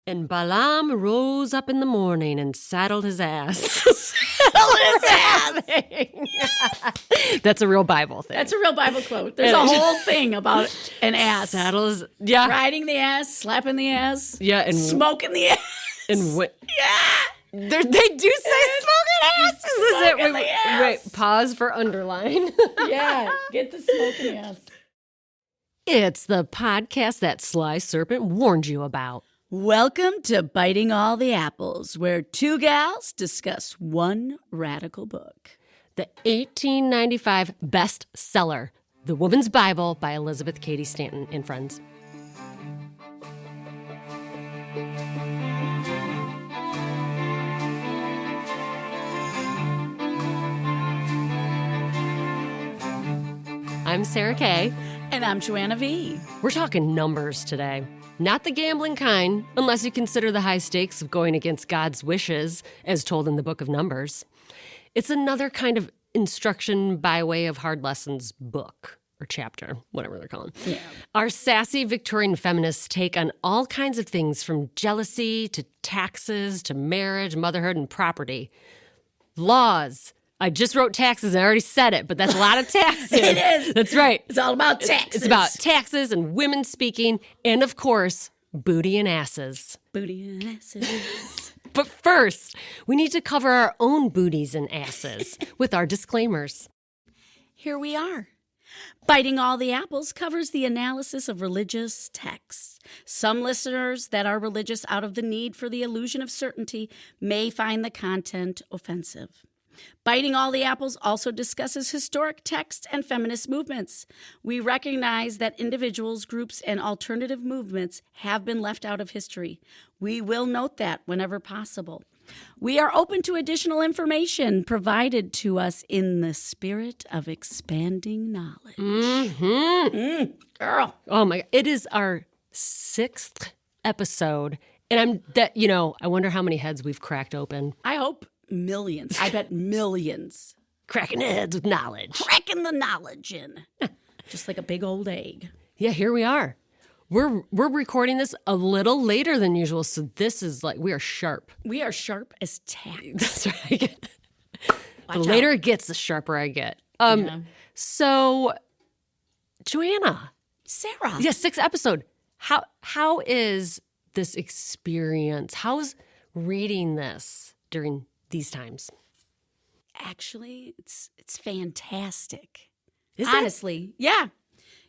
And Balaam rose up in the morning and saddled his ass. Saddled his ass! That's a real Bible thing. That's a real Bible quote. There's a whole thing about an ass. Saddles, yeah. Riding the ass, slapping the ass. Yeah, and smoking the ass. And yeah. They do say smoking ass. This is it. Wait, pause for underline. Yeah, get the smoking ass. It's the podcast that Sly Serpent warned you about. Welcome to Biting All the Apples, where two gals discuss one radical book. The 1895 bestseller, The Woman's Bible by Elizabeth Cady Stanton and Friends. I'm Sara Kaye. And I'm Joanna V. We're talking numbers today. Not the gambling kind, unless you consider the high stakes of going against God's wishes, as told in the book of Numbers. It's another kind of instruction by way of hard lessons book, or chapter, whatever they're calling. Yeah. Our sassy Victorian feminists take on all kinds of things from jealousy to taxes to marriage, motherhood, and property. Laws. I just wrote taxes and I already said it, but that's a lot of taxes. It is. That's right. It's all about taxes. It's about taxes and women speaking and, of course, booty and asses. Booty and asses. But first, we need to cover our own booties and asses with our disclaimers. Here we are. Biting All the Apples covers the analysis of religious texts. Some listeners that are religious out of the need for the illusion of certainty may find the content offensive. Biting All the Apples also discusses historic texts and feminist movements. We recognize that individuals, groups, and alternative movements have been left out of history. We will note that whenever possible. We are open to additional information provided to us in the spirit of expanding knowledge. Girl. Oh my God. It is our 6th episode. And I wonder how many heads we've cracked open. I hope millions. I bet millions. Cracking heads with knowledge. Cracking the knowledge in. Just like a big old egg. Yeah, here we are. We're recording this a little later than usual, so this is like, we are sharp. We are sharp as tacks. That's right. The later it gets, the sharper I get. So, Joanna. Sara. Yeah, 6th episode. How is this experience? How's reading this during these times? Actually, it's fantastic. Is it? Honestly, yeah.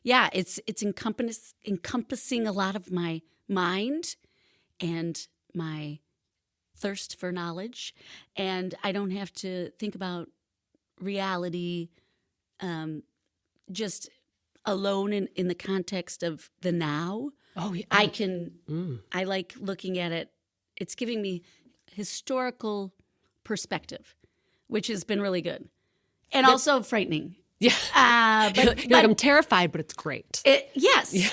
Yeah, it's encompassing a lot of my mind and my thirst for knowledge, and I don't have to think about reality just alone in the context of the now. Oh, yeah. I like looking at it. It's giving me historical perspective, which has been really good, and also frightening. Yeah, but I'm terrified, but it's great. Yes, yeah.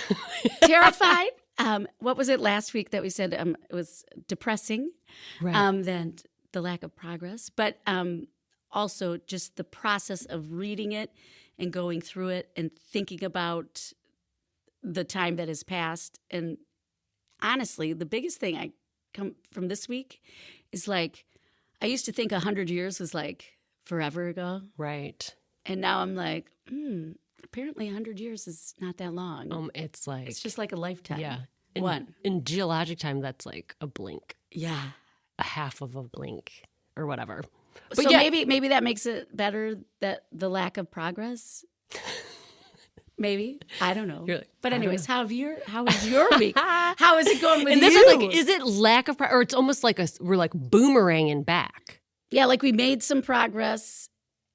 Terrified. What was it last week that we said it was depressing? Right. Then the lack of progress, but also just the process of reading it and going through it and thinking about the time that has passed. And honestly, the biggest thing I come from this week is like, I used to think 100 years was like forever ago. Right. And now I'm like, apparently 100 years is not that long. It's just like a lifetime. Yeah. In geologic time, that's like a blink. Yeah. A half of a blink or whatever. But so yeah. maybe that makes it better, that the lack of progress. Maybe. I don't know. But anyways, how is your week? How is it going with and you? Is it lack of progress, or it's almost like we're like boomeranging back? Yeah, like we made some progress.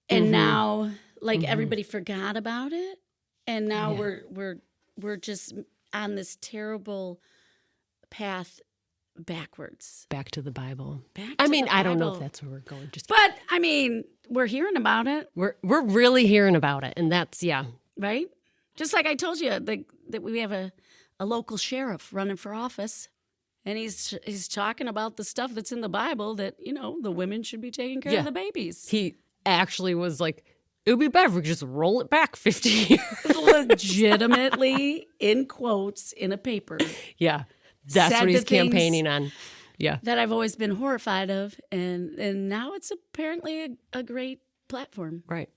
And now, everybody forgot about it, and now we're just on this terrible path backwards. Back to the Bible. I don't know if that's where we're going. But we're hearing about it. We're really hearing about it, and that's right. Just like I told you that we have a local sheriff running for office, and he's talking about the stuff that's in the Bible that the women should be taking care of the babies. He actually was like, it would be better if we could just roll it back 50 years. Legitimately, in quotes, in a paper. Yeah. That's said what he's the things campaigning on. Yeah. that I've always been horrified of, and now it's apparently a great platform, Right.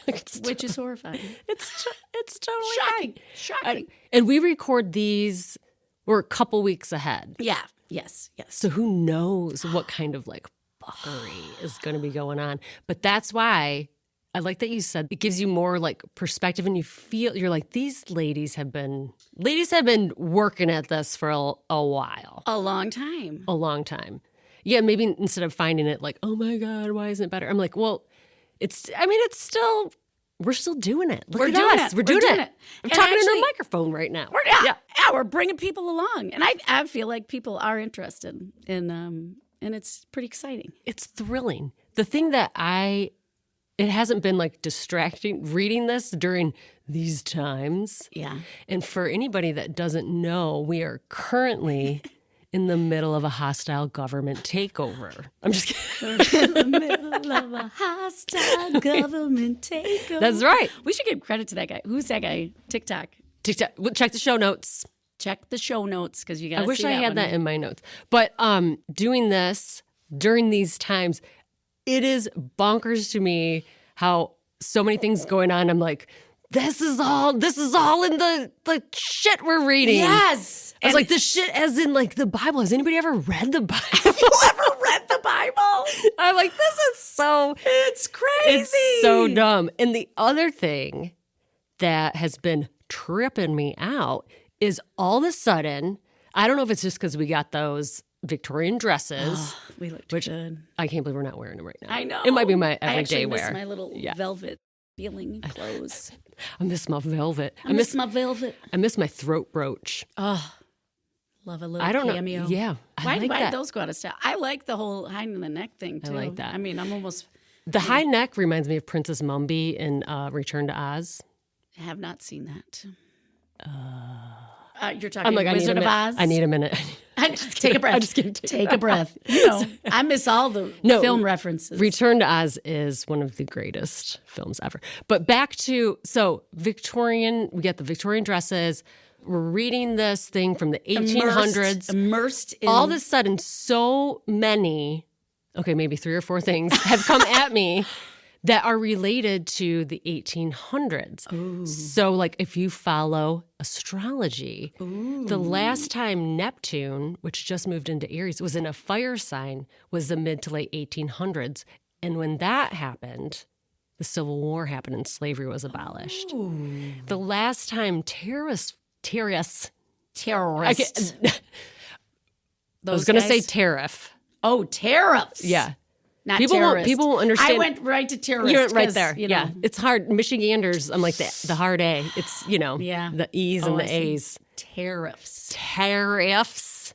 which is horrifying. It's totally Shocking. fine. Shocking. And we record these, we're a couple weeks ahead. Yeah. Yes. So who knows what kind of like fuckery is going to be going on. But that's why I like that you said it gives you more like perspective, and you're like, these ladies have been working at this for a while. A long time. A long time. Yeah, maybe instead of finding it like, oh my God, why isn't it better? I'm like, well, we're still doing it. Look We're at doing us. it. We're doing it. I'm And talking into actually- a microphone right now. We're bringing people along, and I feel like people are interested in, and it's pretty exciting. It's thrilling. The thing that it hasn't been like distracting reading this during these times. Yeah. And for anybody that doesn't know, we are currently in the middle of a hostile government takeover. I'm just kidding. In the middle of a hostile government takeover. That's right. We should give credit to that guy. Who's that guy? TikTok. Check the show notes. Check the show notes because you got. I wish I had that in my notes. But doing this during these times, it is bonkers to me how so many things going on. I'm like, this is all in the shit we're reading. Yes. I was like, this shit as in like the Bible. Has anybody ever read the Bible? Have you ever read the Bible? I'm like, this is so... It's crazy. It's so dumb. And the other thing that has been tripping me out is all of a sudden, I don't know if it's just because we got those Victorian dresses. We looked which good. I can't believe we're not wearing them right now. I know. It might be my I everyday actually wear. miss my little velvet feeling clothes. I miss my velvet. I miss my velvet. I miss my throat brooch. Oh, love a little I don't cameo. know. Yeah. Why like did that. those go out of style? I like the whole hide in the neck thing too. I like that. I mean, I'm almost The high neck reminds me of Princess Mumby in Return to Oz. have not seen that. You're talking I'm like, Wizard of Oz? I need a minute. Take a breath. I'm just kidding. Take a breath. You know, I miss all the film references. Return to Oz is one of the greatest films ever. But back to, Victorian, we get the Victorian dresses. We're reading this thing from the 1800s. Immersed in... All of a sudden, so many, okay, maybe 3 or 4 things have come at me that are related to the 1800s. Ooh. So, like, if you follow astrology, the last time Neptune, which just moved into Aries, was in a fire sign was the mid to late 1800s. And when that happened, the Civil War happened and slavery was abolished. Ooh. The last time terrorists. Terrorist. I was going to say tariff. Oh, tariffs. Yeah. Not people terrorist. People won't understand. I went right to terrorist. You went right 'cause, there. You know. Yeah. It's hard. Michiganders, I'm like the hard A. It's, the E's and the I see. A's. Tariffs. Tariffs.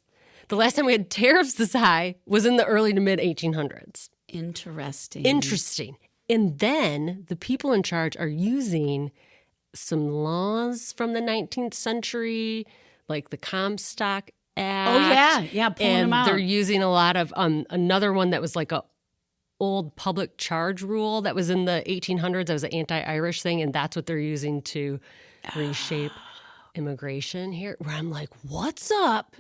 The last time we had tariffs this high was in the early to mid 1800s. Interesting. And then the people in charge are using some laws from the 19th century, like the Comstock Act. Oh, yeah. Pulling And them out. they're using a lot of another one that was like a old public charge rule that was in the 1800s. That was an anti-Irish thing, and that's what they're using to reshape immigration here. Where I'm like, what's up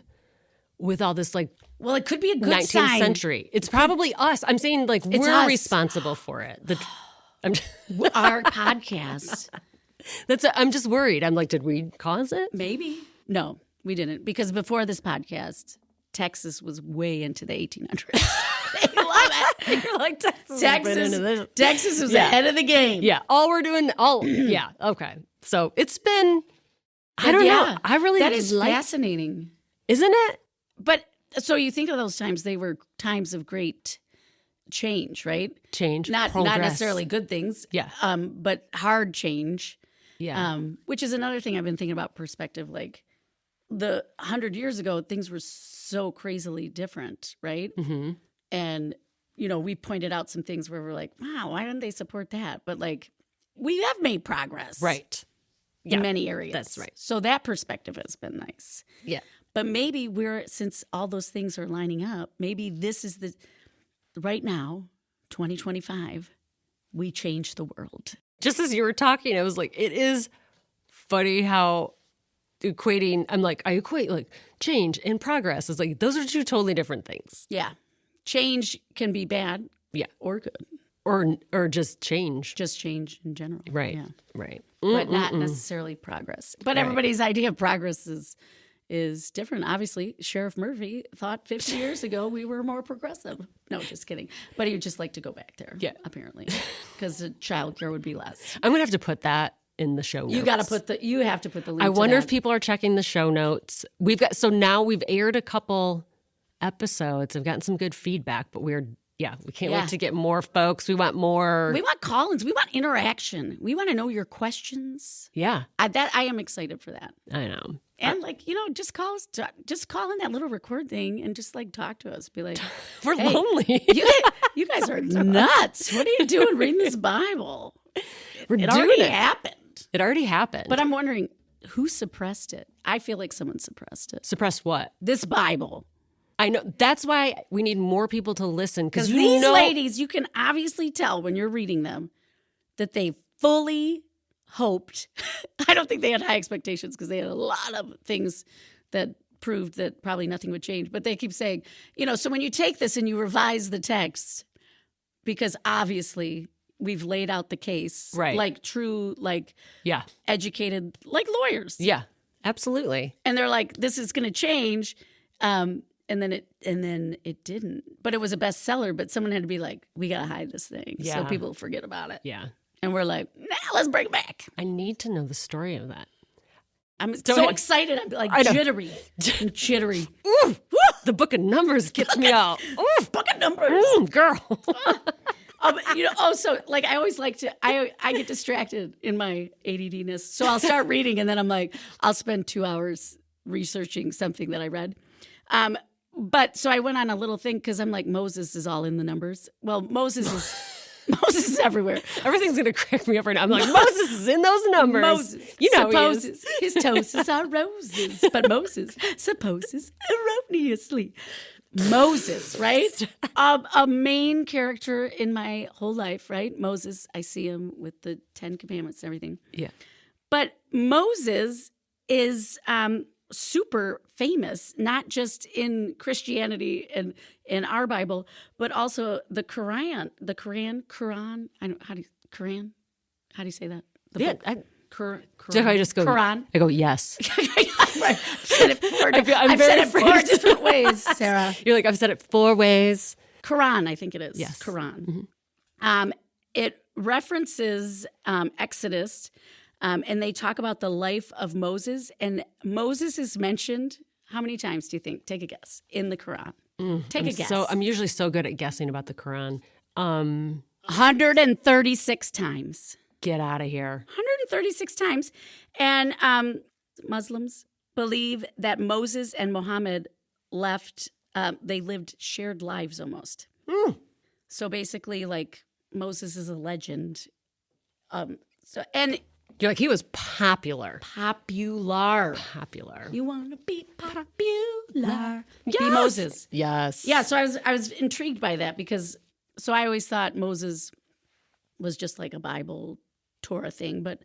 with all this like Well, it could be a good 19th sign. century? It's probably us. I'm saying like we're us. responsible for it. Our podcast. I'm just worried. I'm like, did we cause it? Maybe. No, we didn't. Because before this podcast, Texas was way into the 1800s. They love it. You're like, Texas was ahead of the game. Yeah. Yeah. Okay. So it's been, I don't know. I really That is like, fascinating. isn't it? But so you think of those times, they were times of great change, right? Change. Not progress. necessarily good things. Yeah. But hard change. Yeah. Which is another thing I've been thinking about perspective. Like 100 years ago, things were so crazily different, right? Mm-hmm. And, we pointed out some things where we're like, wow, why didn't they support that? But like, we have made progress. Right. In many areas. That's right. So that perspective has been nice. Yeah. But maybe since all those things are lining up, maybe this is right now, 2025, we change the world. Just as you were talking, I was like, it is funny how equating, I equate like change and progress. It's like, those are two totally different things. Yeah. Change can be bad. Yeah. Or good. Or just change. Just change in general. Right. Yeah. Right. But not necessarily progress. But everybody's idea of progress is different. Obviously, Sheriff Murphy thought 50 years ago we were more progressive. No, just kidding. But he would just like to go back there, apparently, because the child care would be less. I'm going to have to put that in the show notes. You have to put the link I wonder to if people are checking the show notes. Now we've aired a couple episodes. I've gotten some good feedback, but we can't wait to get more folks. We want more. We want call-ins. We want interaction. We want to know your questions. Yeah. I am excited for that. I know. And just call us. Just call in that little record thing and just talk to us. Be like, we're lonely. You guys are nuts. What are you doing reading this Bible? It already happened. It already happened. But I'm wondering who suppressed it. I feel like someone suppressed it. Suppressed what? This Bible. I know. That's why we need more people to listen. Because these ladies, you can obviously tell when you're reading them that they fully hoped. I don't think they had high expectations because they had a lot of things that proved that probably nothing would change. But they keep saying, so when you take this and you revise the text, because obviously we've laid out the case, right? Like true, educated, like lawyers. Yeah, absolutely. And they're like, this is going to change. And then it didn't. But it was a bestseller. But someone had to be like, we got to hide this thing so people forget about it. Yeah. And we're like, let's bring it back. I need to know the story of that. I'm so excited. I'm like jittery. I'm jittery. Ooh, the book of Numbers gets me out. Ooh, book of Numbers. Girl. So I always like to, I get distracted in my ADD-ness. So I'll start reading and then I'm like, I'll spend 2 hours researching something that I read. But so I went on a little thing because I'm like, Moses is all in the numbers. Well, Moses is everywhere. Everything's going to crack me up right now. I'm like, Moses is in those numbers. Moses supposes his toes are roses, but Moses supposes erroneously. Moses, right? A main character in my whole life, right? Moses, I see him with the 10 Commandments and everything. Yeah. But Moses is super famous, not just in Christianity and in our Bible, but also the Quran. I don't Quran. How do you say that? Quran. I just go Quran. I go yes. I've said it four different ways, Sarah. You're like, I've said it 4 ways. Quran, I think it is. Yes. Quran. Mm-hmm. It references Exodus. And they talk about the life of Moses. And Moses is mentioned, how many times do you think? Take a guess. In the Quran. Take a guess. I'm usually so good at guessing about the Quran. 136 times. Get out of here. 136 times. And Muslims believe that Moses and Muhammad they lived shared lives almost. So basically, Moses is a legend. You're like, he was popular. Popular. You want to be popular. Yes. Be Moses. Yes. Yeah, so I was intrigued by that because I always thought Moses was just like a Bible Torah thing, but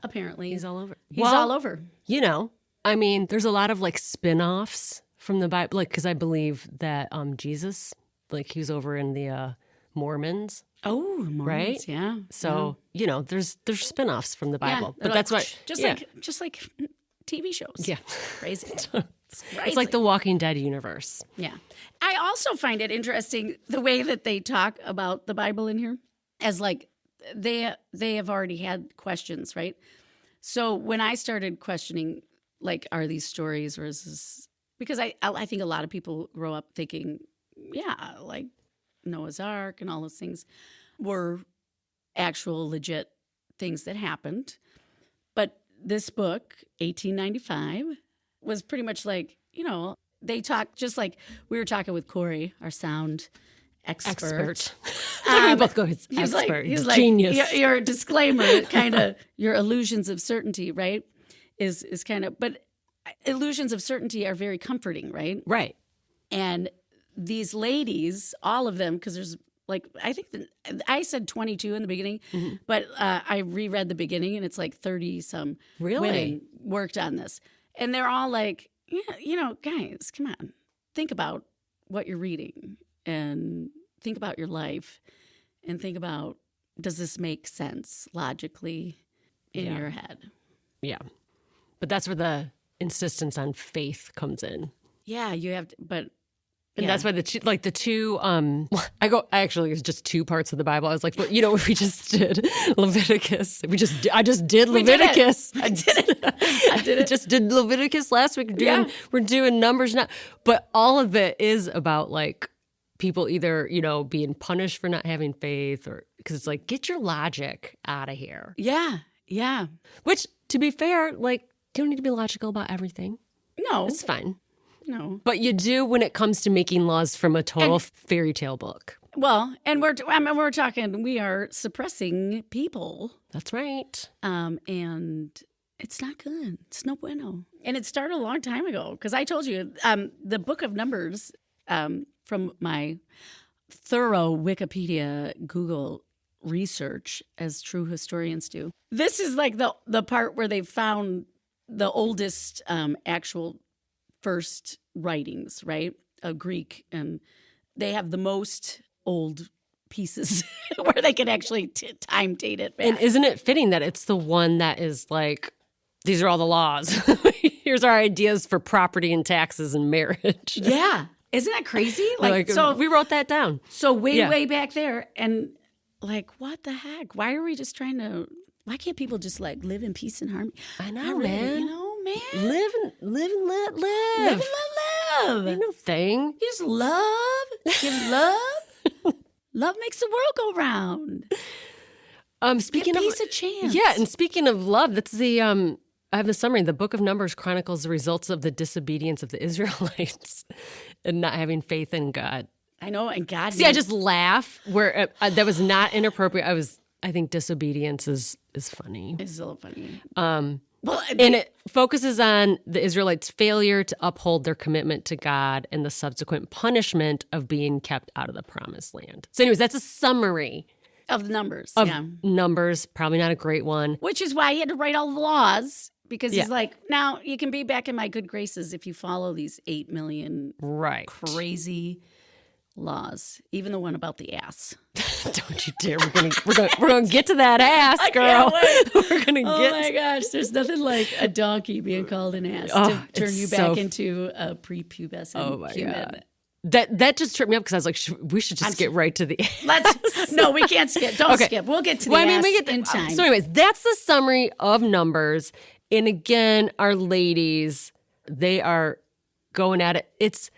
apparently he's all over. He's all over. There's a lot of spin-offs from the Bible, because I believe that Jesus, he was over in the Mormons. Oh, Mormons, right? Yeah. So, there's spin-offs from the Bible. But that's why just like TV shows. Yeah. Crazy. It's like the Walking Dead universe. Yeah. I also find it interesting the way that they talk about the Bible in here as they have already had questions, right? So when I started questioning are these stories or is this, because I think a lot of people grow up thinking, Noah's Ark and all those things were actual legit things that happened. But this book, 1895, was pretty much they talk just like we were talking with Corey, our sound expert. We both go, it's expert. He's genius. Your disclaimer, kind of your illusions of certainty, right, is kind of, but illusions of certainty are very comforting, right? Right. And these ladies, all of them, because there's I think I said 22 in the beginning, but I reread the beginning and it's 30 some women worked on this. And they're all like, yeah, guys, come on. Think about what you're reading and think about your life and think about, does this make sense logically in your head? Yeah. But that's where the insistence on faith comes in. Yeah, you have to, but... And that's why the two, it's just 2 parts of the Bible. I was like, if we just did Leviticus, I just did Leviticus. I did it. Just did Leviticus last week. We're doing Numbers now. But all of it is about like people either, being punished for not having faith or because it's like, get your logic out of here. Yeah. Yeah. Which, to be fair, like, you don't need to be logical about everything. No. It's fine. No. But you do when it comes to making laws from a total fairy tale book. Well, and we're talking, we are suppressing people. That's right. And it's not good. It's no bueno. And it started a long time ago because I told you the book of Numbers from my thorough Wikipedia, Google research, as true historians do. This is like the part where they found the oldest actual first writings, right, of Greek, and they have the most old pieces where they can actually time date it back. And isn't it fitting that it's the one that is like, these are all the laws. Here's our ideas for property and taxes and marriage. Yeah. Isn't that crazy? So we wrote that down. So way back there, and like, what the heck? Why are we just trying to, why can't people just like live in peace and harmony? I know, man. Man. Live and let live. Live and let live. Ain't no thing. You just love. Give love. Love makes the world go round. Speaking Give of peace a chance. Yeah, and speaking of love, that's the I have the summary. The Book of Numbers chronicles the results of the disobedience of the Israelites and not having faith in God. I know, and God. See, I just laugh where that was not inappropriate. I think disobedience is funny. It's so funny. And it focuses on the Israelites' failure to uphold their commitment to God and the subsequent punishment of being kept out of the promised land. So anyways, that's a summary of Numbers. Of Numbers, probably not a great one. Which is why he had to write all the laws, because he's like, now you can be back in my good graces if you follow these 8 million crazy laws, even the one about the ass. Don't you dare! We're gonna get to that ass, girl. We're gonna get. Oh my gosh! There's nothing like a donkey being called an ass to turn you back into a prepubescent human. God. That just tripped me up because I was like, we should just get right to the ass. No, we can't skip. Don't skip. We'll get to the ass we get in time. So anyways, that's the summary of Numbers. And again, our ladies, they are going at it. It's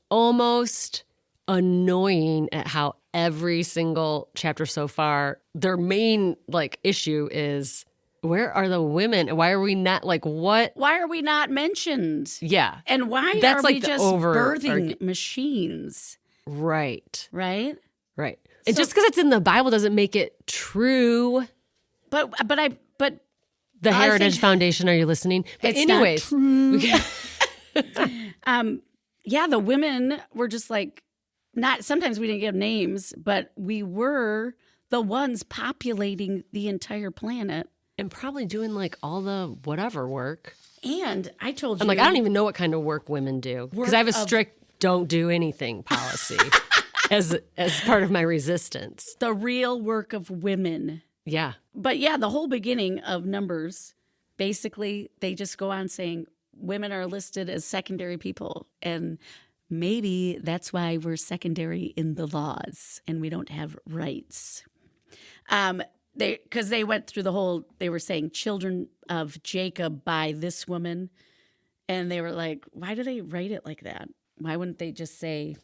almost annoying at how every single chapter so far, their main issue is, where are the women? And why are we not what? Why are we not mentioned? Yeah. And why are we just birthing machines? Right. Right? Right. And just because it's in the Bible doesn't make it true. But the Heritage Foundation, are you listening? But anyways. Not true. The women were just not, sometimes we didn't give names, but we were the ones populating the entire planet. And probably doing all the whatever work. And I told you. I'm I don't even know what kind of work women do. Because I have a strict don't do anything policy as part of my resistance. The real work of women. Yeah. But the whole beginning of Numbers, basically, they just go on saying women are listed as secondary people. And maybe that's why we're secondary in the laws and we don't have rights. Because they went through the whole, they were saying children of Jacob by this woman. And they were like, why do they write it like that? Why wouldn't they just say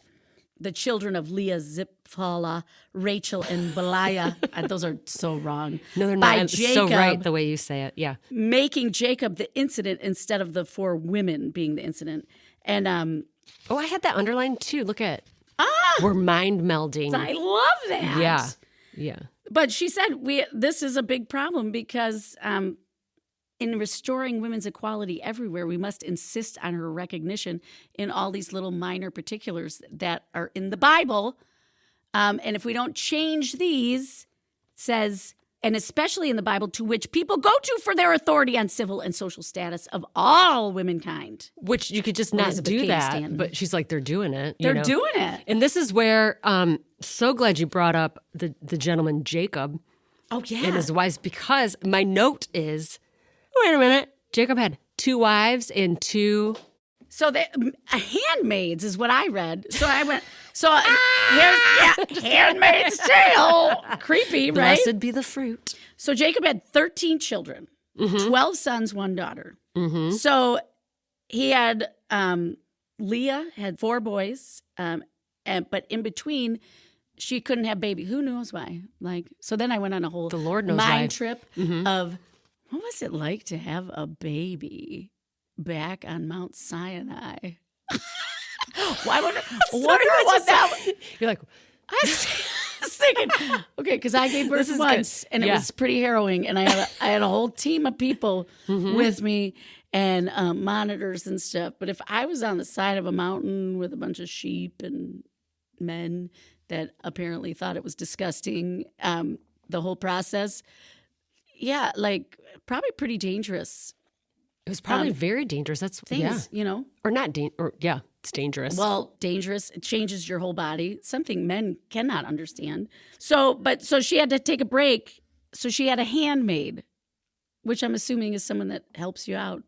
the children of Leah, Zipporah, Rachel, and Beliah? Those are so wrong. No, they're by not. Jacob, so right the way you say it. Yeah. Making Jacob the incident instead of the 4 women being the incident. And I had that underlined too. Look at we're mind melding. I love that. Yeah. Yeah. But she said this is a big problem because in restoring women's equality everywhere, we must insist on her recognition in all these little minor particulars that are in the Bible. And if we don't change these, it says and especially in the Bible, to which people go to for their authority on civil and social status of all womankind. Which you could just not Elizabeth do Cady that. Stanton. But she's like, they're doing it. They're doing it. And this is where, so glad you brought up the gentleman Jacob Oh, yeah. and his wives, because my note is, wait a minute, Jacob had 2 wives and 2... So handmaids is what I read. So I went, here's Handmaid's Tale. Creepy, right? Blessed be the fruit. So Jacob had 13 children, 12 sons, 1 daughter. So he had, Leah had 4 boys, but in between, she couldn't have baby. Who knows why? So then I went on a whole The Lord knows mind why. trip of what was it like to have a baby back on Mount Sinai? Why wonder what that? You're like, I was thinking, okay, because I gave birth once, and it was pretty harrowing, and I had a whole team of people with me and monitors and stuff. But if I was on the side of a mountain with a bunch of sheep and men that apparently thought it was disgusting, the whole process, probably pretty dangerous. it was probably very dangerous. That's Things, or not it's dangerous. Well, dangerous. It changes your whole body. Something men cannot understand. So she had to take a break. So she had a handmaid, which I'm assuming is someone that helps you out,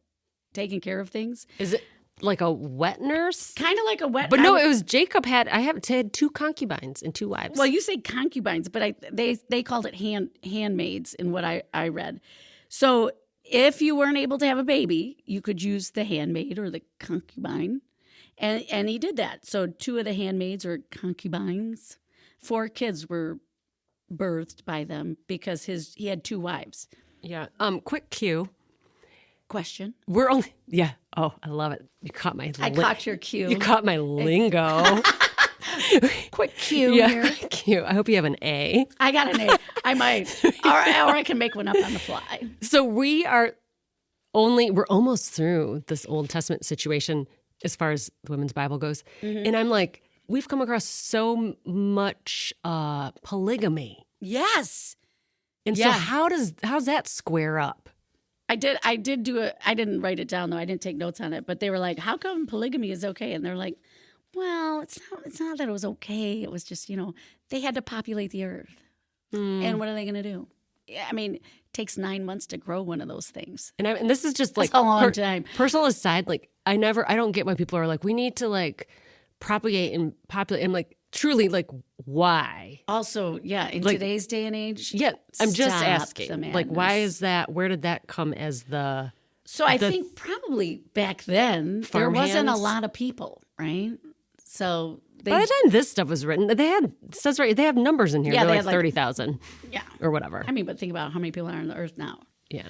taking care of things. Is it like a wet nurse? Kind of like a wet. But no, it was Jacob had 2 concubines and 2 wives. Well, you say concubines, but they called it handmaids in what I read. So if you weren't able to have a baby, you could use the handmaid or the concubine. And he did that. So 2 of the handmaids or concubines, 4 kids were birthed by them because he had 2 wives. Yeah. Quick cue. Question. We're only Oh, I love it. You caught my. I caught your cue. You caught my lingo. Quick cue here. Cue. I hope you have an A. I got an A. I might, or I can make one up on the fly. So we're almost through this Old Testament situation as far as the Women's Bible goes. And I'm like, we've come across so much polygamy. Yes. And so how's that square up? I did do it. I didn't write it down though. I didn't take notes on it, but they were like, how come polygamy is okay? And they're like, well, it's not that it was okay. It was just, they had to populate the earth. And what are they going to do? I mean, it takes 9 months to grow one of those things. And this is just like a long time. Personal aside, like I don't get why people are like, we need to like propagate and populate. I'm like, truly, like, why? Also, in today's day and age. Yeah, I'm just asking. Like, why is that? Where did that come as the? So I think probably back then there wasn't a lot of people, right? So by the time this stuff was written, they had numbers in here. Yeah, they're they like 30,000. Yeah, or whatever. I mean, but think about how many people are on the earth now. Yeah.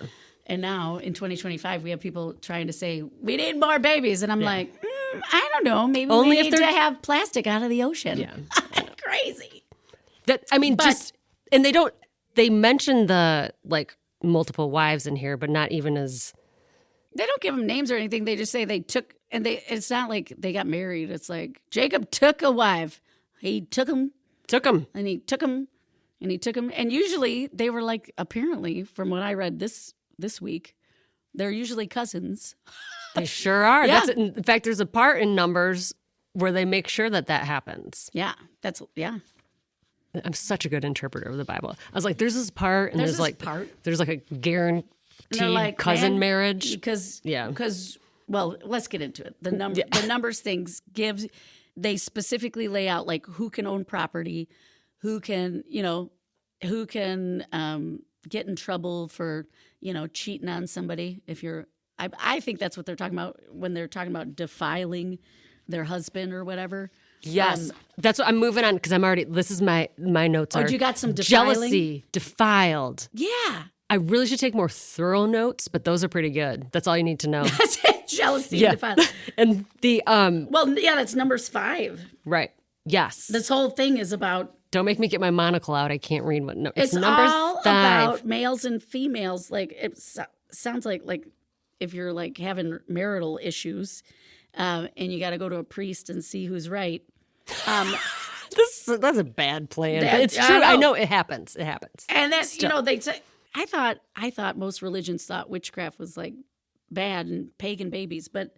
And now in 2025, we have people trying to say we need more babies, and I'm like, I don't know. Maybe we need to have plastic out of the ocean. Yeah, crazy. They mention the like multiple wives in here, but not even as. They don't give them names or anything. They just say they took, and it's not like they got married. It's like Jacob took a wife. He took him, and he took him, and he took him. And usually they were like, apparently, from what I read this week, they're usually cousins. They sure are. Yeah. In fact, there's a part in Numbers where they make sure that happens. Yeah, I'm such a good interpreter of the Bible. I was like, there's this part, and there's like a guaranteed cousin marriage. Because well, let's get into it. The numbers things they specifically lay out like who can own property, who can get in trouble for cheating on somebody. If you're, I think that's what they're talking about when they're talking about defiling their husband or whatever. Yes, that's what I'm moving on because I'm already. This is my notes. Oh, you got some defiling? Jealousy, defiled. Yeah, I really should take more thorough notes, but those are pretty good. That's all you need to know. That's it. Jealousy, and defiled. And the that's Numbers 5. Right. Yes. This whole thing is about. Don't make me get my monocle out. I can't read what. No, it's Numbers all 5. about males and females. Like it sounds like if you're like having marital issues. And you got to go to a priest and see who's right. That's That's a bad plan. But it's true. I know it happens. It happens. And that's, they say, I thought most religions thought witchcraft was like bad and pagan babies. But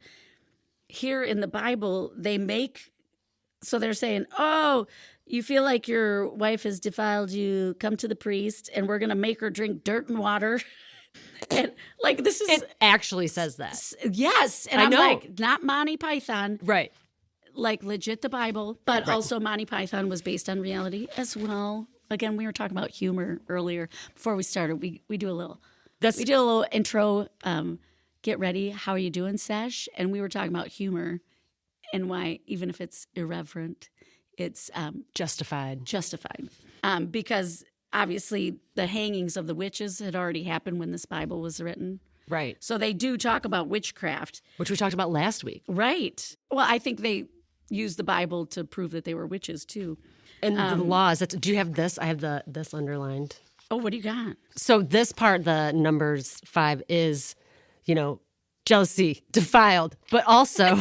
here in the Bible, so they're saying, oh, you feel like your wife has defiled you, come to the priest, and we're going to make her drink dirt and water. And like, this is. It actually says that. Yes. And I'm like, not Monty Python. Right. Like legit the Bible, but also Monty Python was based on reality as well. Again, we were talking about humor earlier before we started. We do a little intro. Get ready. How are you doing, Sesh? And we were talking about humor and why, even if it's irreverent, it's justified. Because obviously the hangings of the witches had already happened when this Bible was written. Right. So they do talk about witchcraft, which we talked about last week. Right. Well, I think they used the Bible to prove that they were witches too. And the laws. Do you have this? I have this underlined. Oh, what do you got? So this part, the Numbers 5, is, jealousy, defiled, but also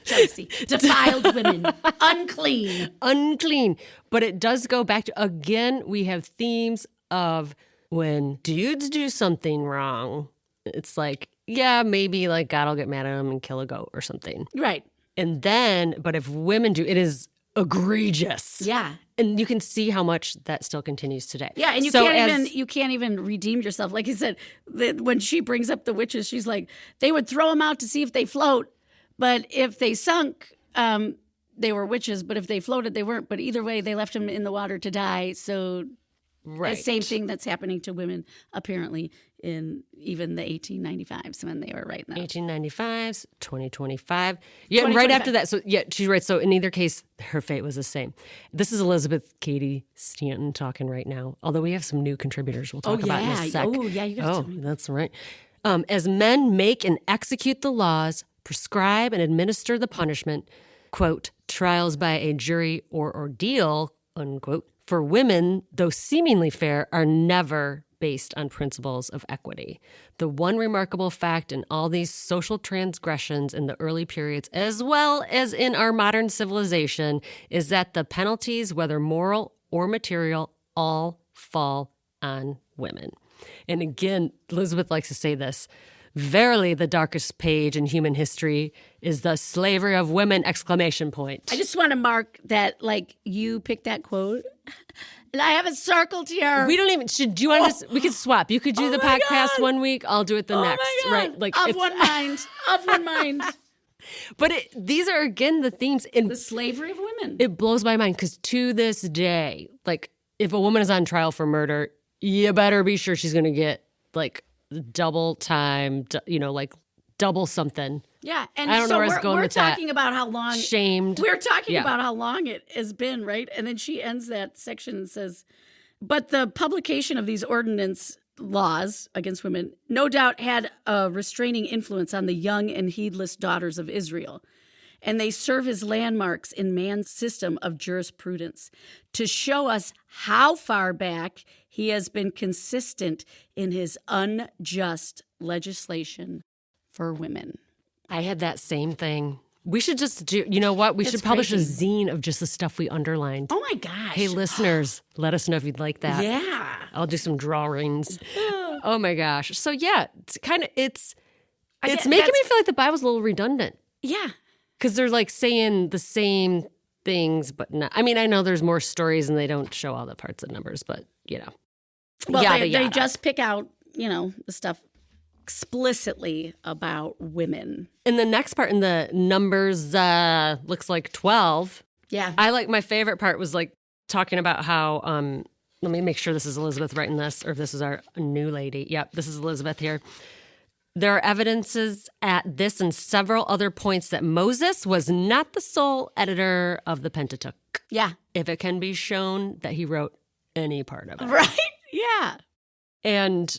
jealousy, defiled women, unclean. But it does go back to, again, we have themes of when dudes do something wrong. It's like, yeah, maybe like God will get mad at him and kill a goat or something. Right. And then, but if women do, it is egregious. Yeah. And you can see how much that still continues today. Yeah, and you can't even redeem yourself. Like you said, when she brings up the witches, she's like, they would throw them out to see if they float, but if they sunk, they were witches. But if they floated, they weren't. But either way, they left them in the water to die. So the same thing that's happening to women, apparently, in even the 1895s when they were writing that. 1895s, 2025. Yeah, right after that. So, yeah, she's right. So, in either case, her fate was the same. This is Elizabeth Cady Stanton talking right now, although we have some new contributors we'll talk about in a sec. Oh, yeah, you got to tell me. That's right. As men make and execute the laws, prescribe and administer the punishment, quote, trials by a jury or ordeal, unquote, for women, though seemingly fair, are never based on principles of equity. The one remarkable fact in all these social transgressions in the early periods, as well as in our modern civilization, is that the penalties, whether moral or material, all fall on women. And again, Elizabeth likes to say this, verily the darkest page in human history is the slavery of women, exclamation point. I just want to mark that, like, you picked that quote. And I have it circled here. We don't even. Do you want to? We could swap. You could do the podcast one week. I'll do it the next. My God. Right? Like of one mind. But these are again the themes in the slavery of women. It blows my mind because to this day, like if a woman is on trial for murder, you better be sure she's going to get like double time. Like double something. Yeah, and I don't know where I was going we're with talking that. about how long shamed. We're talking about how long it has been, right? And then she ends that section and says, "But the publication of these ordinance laws against women, no doubt, had a restraining influence on the young and heedless daughters of Israel, and they serve as landmarks in man's system of jurisprudence to show us how far back he has been consistent in his unjust legislation for women." I had that same thing. We should just do, you know what? We should publish a zine of just the stuff we underlined. Oh my gosh. Hey, listeners, let us know if you'd like that. Yeah. I'll do some drawings. Oh my gosh. So yeah, it's making me feel like the Bible's a little redundant. Yeah. Because they're like saying the same things, but not. I mean, I know there's more stories and they don't show all the parts of Numbers, but Well, they just pick out, the stuff explicitly about women. In the next part, in the Numbers, looks like 12. Yeah. My favorite part was like talking about how, let me make sure this is Elizabeth writing this, or if this is our new lady. Yep, this is Elizabeth here. There are evidences at this and several other points that Moses was not the sole editor of the Pentateuch. Yeah. If it can be shown that he wrote any part of it. Right? Yeah. And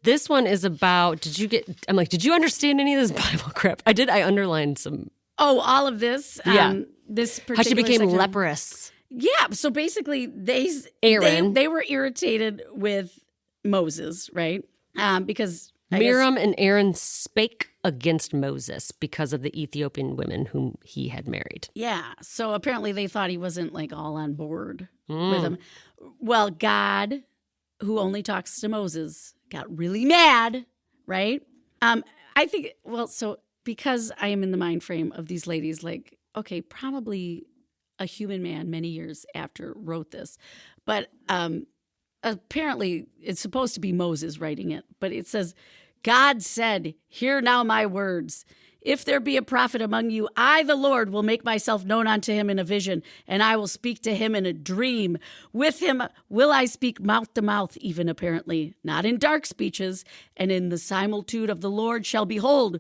this one is about, did you understand any of this Bible crap? I did. I underlined some. Oh, all of this? Yeah. This particular how she became section. leprous. Yeah. So basically, they were irritated with Moses, right? Because Miriam and Aaron spake against Moses because of the Ethiopian women whom he had married. Yeah. So apparently they thought he wasn't like all on board with them. Well, God, who only talks to Moses, got really mad, right? I think, so because I am in the mind frame of these ladies, like, okay, probably a human man many years after wrote this. But apparently it's supposed to be Moses writing it. But it says, God said, hear now my words. If there be a prophet among you, I, the Lord, will make myself known unto him in a vision, and I will speak to him in a dream. With him will I speak mouth to mouth, even apparently, not in dark speeches, and in the similitude of the Lord shall behold.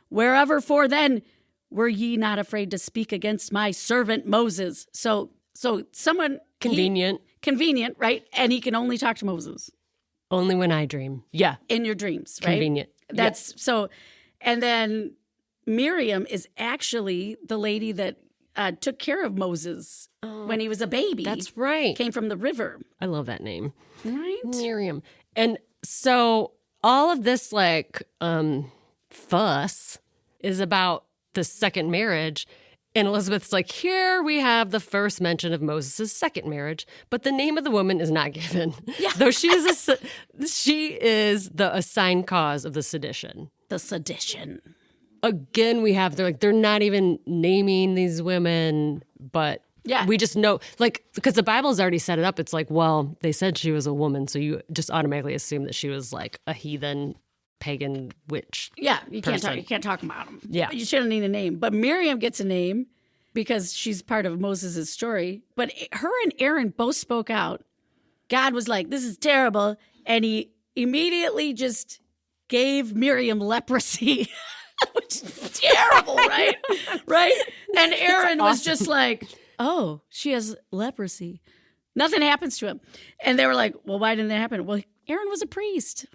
Wherever for then were ye not afraid to speak against my servant Moses? So someone Convenient. Convenient, right? And he can only talk to Moses. Only when I dream. Yeah. In your dreams, right? Convenient. That's so. And then Miriam is actually the lady that took care of Moses when he was a baby. That's right. Came from the river. I love that name. Right? Miriam. And so all of this fuss is about the second marriage. And Elizabeth's like, here we have the first mention of Moses' second marriage, but the name of the woman is not given. Yeah. Though she is the assigned cause of the sedition. The sedition. Again, they're not even naming these women, but we just know, because the Bible's already set it up. It's like, well, they said she was a woman, so you just automatically assume that she was like a heathen, pagan witch. Yeah, you person. can't talk about them. Yeah, you shouldn't need a name. But Miriam gets a name because she's part of Moses' story. But her and Aaron both spoke out. God was like, "This is terrible," and he immediately just gave Miriam leprosy. Which is terrible, right? Right? And Aaron was just like, oh, she has leprosy. Nothing happens to him. And they were like, well, why didn't that happen? Well, Aaron was a priest.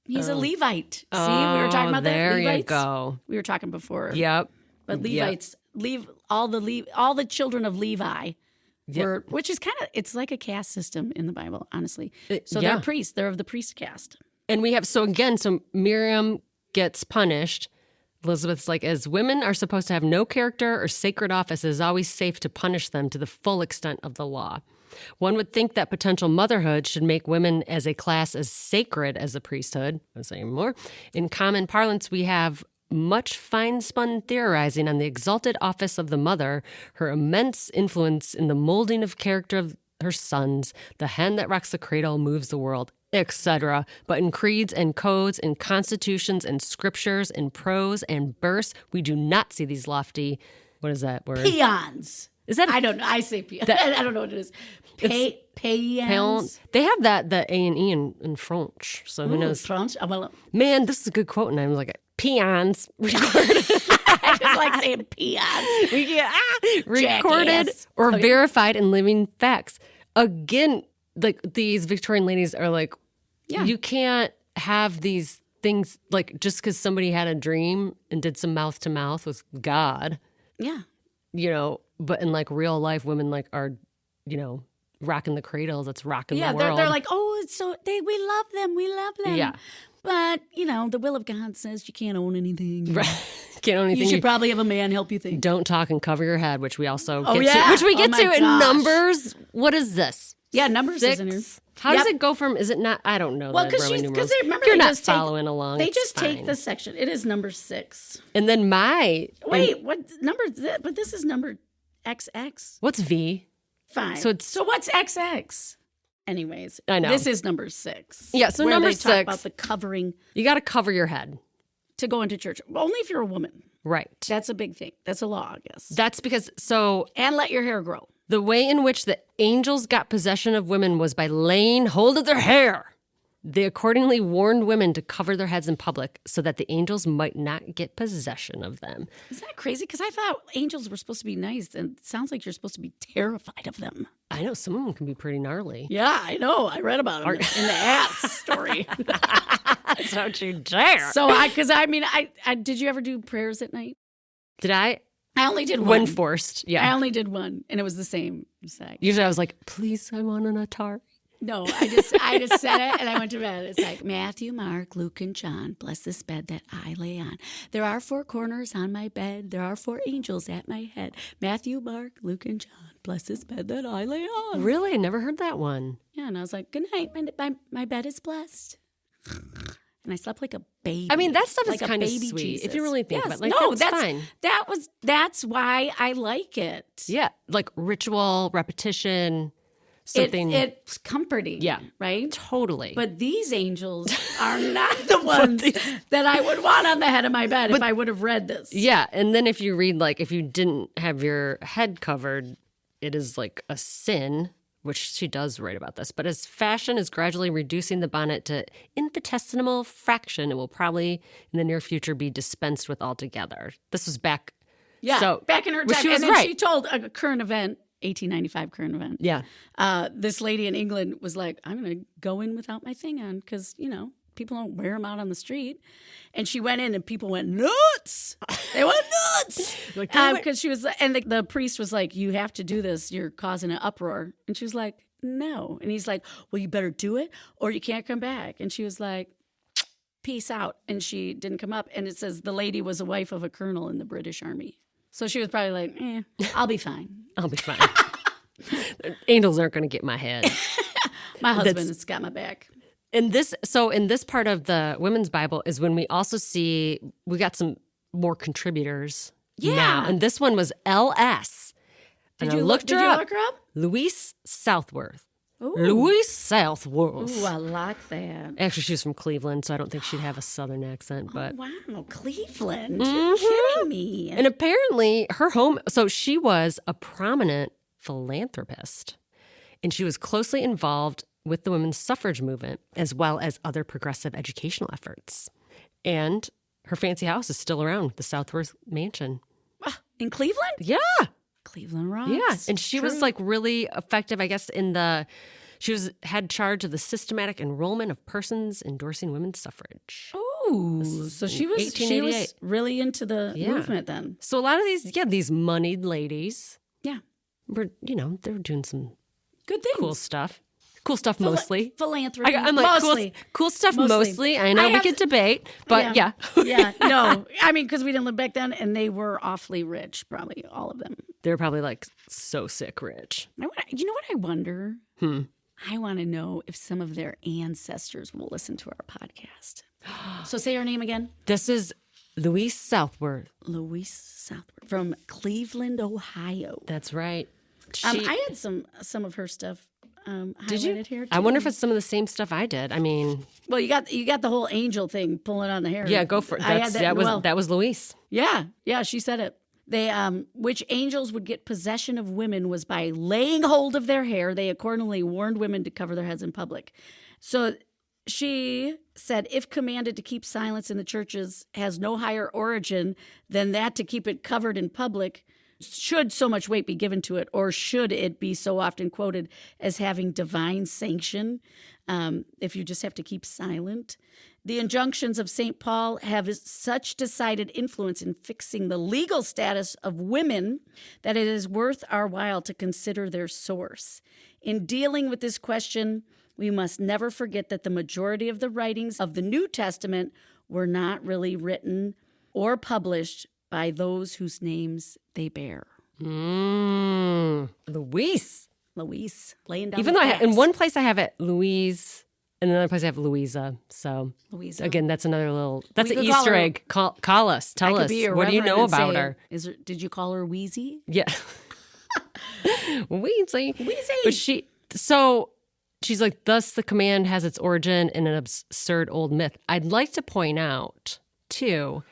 He's a Levite. See, we were talking about that. There Levites. you go. We were talking before. Yep. But Levites, all the children of Levi were, which is it's like a caste system in the Bible, honestly. So they're priests. They're of the priest caste. And we have, so Miriam gets punished. Elizabeth's like, as women are supposed to have no character or sacred office, it is always safe to punish them to the full extent of the law. One would think that potential motherhood should make women as a class as sacred as the priesthood. I'm saying more. In common parlance, we have much fine-spun theorizing on the exalted office of the mother, her immense influence in the molding of character of her sons, the hen that rocks the cradle moves the world, etc. But in creeds and codes and constitutions and scriptures and prose and verse, we do not see these lofty, what is that word? Peons. Is that? I don't know. I say peons. I don't know what it is. Peons. They have the A and E in French, so who knows? French? Well, man, this is a good quote, and I'm like, peons. Recorded. I just like saying peons. Recorded or verified in living facts. Again, like these Victorian ladies are like, you can't have these things like just because somebody had a dream and did some mouth to mouth with God. Yeah. But in like real life, women like are, rocking the cradles. That's rocking the world. Yeah, they're like, oh, it's so we love them. We love them. Yeah. But, the will of God says you can't own anything. Right. Can't own anything. You should probably have a man help you think. Don't talk and cover your head, which we also get to. Which we get to in Numbers. What is this? Yeah, Numbers 6. Isn't it? How does it go from, is it not, I don't know. Well, because remember, you're not following along. They just take the section. It is number 6. And then what number, but this is number XX. What's V? Fine. So what's XX? Anyways, I know. This is number 6. Yeah, so where number they 6. Talk about the covering. You got to cover your head. To go into church. Only if you're a woman. Right. That's a big thing. That's a law, I guess. That's because, and let your hair grow. The way in which the angels got possession of women was by laying hold of their hair. They accordingly warned women to cover their heads in public so that the angels might not get possession of them. Is that crazy? Because I thought angels were supposed to be nice, and it sounds like you're supposed to be terrified of them. I know. Some of them can be pretty gnarly. Yeah, I know. I read about them in the ass story. Don't you dare. So, did you ever do prayers at night? Did I? I only did one. When forced, yeah. I only did one, and it was the same. Usually I was like, please, I want an Atari. No, I just said it and I went to bed. It's like Matthew, Mark, Luke, and John, bless this bed that I lay on. There are 4 corners on my bed. There are 4 angels at my head. Matthew, Mark, Luke, and John, bless this bed that I lay on. Really? I never heard that one. Yeah, and I was like, good night. My bed is blessed. And I slept like a baby. I mean, that stuff like is kind of sweet Jesus. if you really think about it. Like, no, that's fine. That's why I like it. Yeah, like ritual, repetition, something. It's comforting. Yeah. Right? Totally. But these angels are not the ones that I would want on the head of my bed if I would have read this. Yeah, and then if you read, like, if you didn't have your head covered, it is like a sin, which she does write about this. But as fashion is gradually reducing the bonnet to infinitesimal fraction, it will probably in the near future be dispensed with altogether. This was back. Yeah, so, back in her time. She was and then right. she told a current event, 1895 current event. Yeah. This lady in England was like, I'm going to go in without my thing on because, people don't wear them out on the street. And she went in and people went nuts. They went nuts. Because she was, and the priest was like, you have to do this. You're causing an uproar. And she was like, no. And he's like, well, you better do it or you can't come back. And she was like, peace out. And she didn't come up. And it says the lady was a wife of a colonel in the British Army. So she was probably like, I'll be fine. I'll be fine. Angels aren't going to get my head. My husband's got my back. In this part of the Women's Bible is when we also see we got some more contributors now. And this one was L.S. Did you look her up? Louise Southworth. Ooh. Louise Southworth. Ooh, I like that. Actually, she was from Cleveland, so I don't think she'd have a Southern accent. But wow, Cleveland. You're kidding me. And apparently her home, so she was a prominent philanthropist. And she was closely involved with the women's suffrage movement, as well as other progressive educational efforts. And her fancy house is still around, the Southworth Mansion. In Cleveland? Yeah. Cleveland rocks. Yeah. And she was like really effective, I guess, had charge of the systematic enrollment of persons endorsing women's suffurage. Oh, so she was really into the movement then. So a lot of these moneyed ladies. Yeah. Were, they were doing some good things. Cool stuff. Cool stuff mostly. Philanthropy. I'm like, mostly. Cool stuff mostly. I know we could debate, but yeah. Yeah, no. I mean, because we didn't live back then, and they were awfully rich, probably all of them. They were probably like so sick rich. You know what I wonder? I want to know if some of their ancestors will listen to our podcast. So say her name again. This is Louise Southworth. Louise Southworth from Cleveland, Ohio. That's right. I had some of her stuff. Did you? Here too. I wonder if it's some of the same stuff I did. I mean, well, you got the whole angel thing pulling on the hair. Yeah, go for it. That was Louise. Yeah, she said it. They which angels would get possession of women was by laying hold of their hair. They accordingly warned women to cover their heads in public. So she said, if commanded to keep silence in the churches has no higher origin than that to keep it covered in public. Should so much weight be given to it, or should it be so often quoted as having divine sanction if you just have to keep silent? The injunctions of St. Paul have such decided influence in fixing the legal status of women that it is worth our while to consider their source. In dealing with this question, we must never forget that the majority of the writings of the New Testament were not really written or published by those whose names they bear. Louise, laying down. Even though in one place I have it Louise, and another place I have Louisa. So Louisa. Again, that's another little. That's an Easter egg. Call us. Tell us. What do you know about her? Did you call her Wheezy? Yeah, Wheezy. But she's like, thus the command has its origin in an absurd old myth. I'd like to point out too.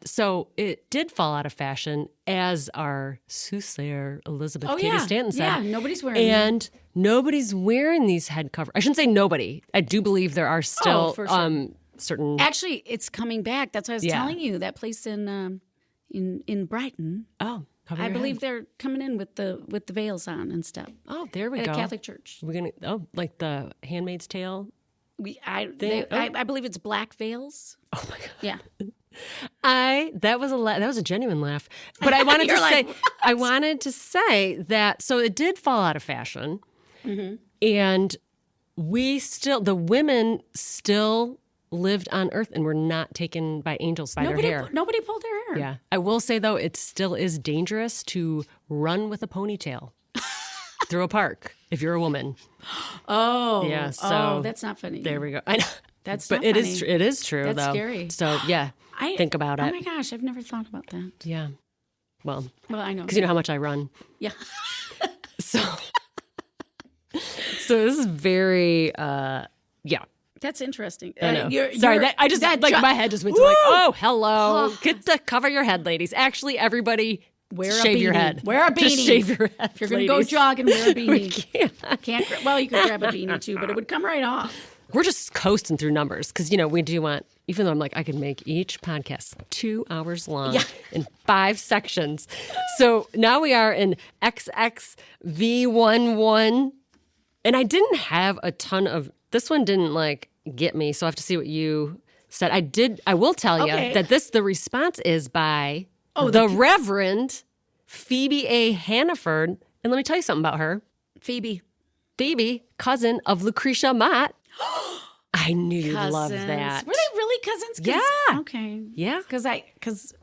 So it did fall out of fashion, as our soothsayer Elizabeth Cady Stanton said. Yeah, nobody's wearing them. And nobody's wearing these head covers. I shouldn't say nobody. I do believe there are still certain. Actually, it's coming back. That's what I was telling you. That place in Brighton. Oh, I believe they're coming in with the veils on and stuff. Oh, there we go. At a Catholic church. We're gonna like the Handmaid's Tale. I believe it's black veils. Oh my God. Yeah. That was a genuine laugh, but I wanted to say I wanted to say that so it did fall out of fashion, and the women still lived on Earth and were not taken by angels by their hair. Nobody pulled their hair. Yeah. I will say, though, it still is dangerous to run with a ponytail through a park if you're a woman. Oh. Yeah. So that's not funny. there we go. I know. That's but not funny. it is true, That's though. scary. So, yeah. Think about it. Oh, my gosh. I've never thought about that. Yeah. Well, I know. Because you know how much I run. Yeah. So this is very, yeah. That's interesting. I know. My head just went to like, oh, hello. Get to cover your head, ladies. Actually, everybody shave your head. Wear a beanie. Just shave your head, if you're going to go jogging, wear a beanie. Can't. Well, you could grab a beanie too, but it would come right off. We're just coasting through numbers because, we do want, even though I'm like, I could make each podcast 2 hours long in 5 sections. So now we are in XXV11. And I didn't have a ton of, this one didn't get me. So I have to see what you said. I will tell you that the response is by the Reverend Phoebe A. Hannaford. And let me tell you something about her. Phoebe, cousin of Lucretia Mott. I knew you'd love that. Were they really cousins? Yeah. Okay. Yeah. Because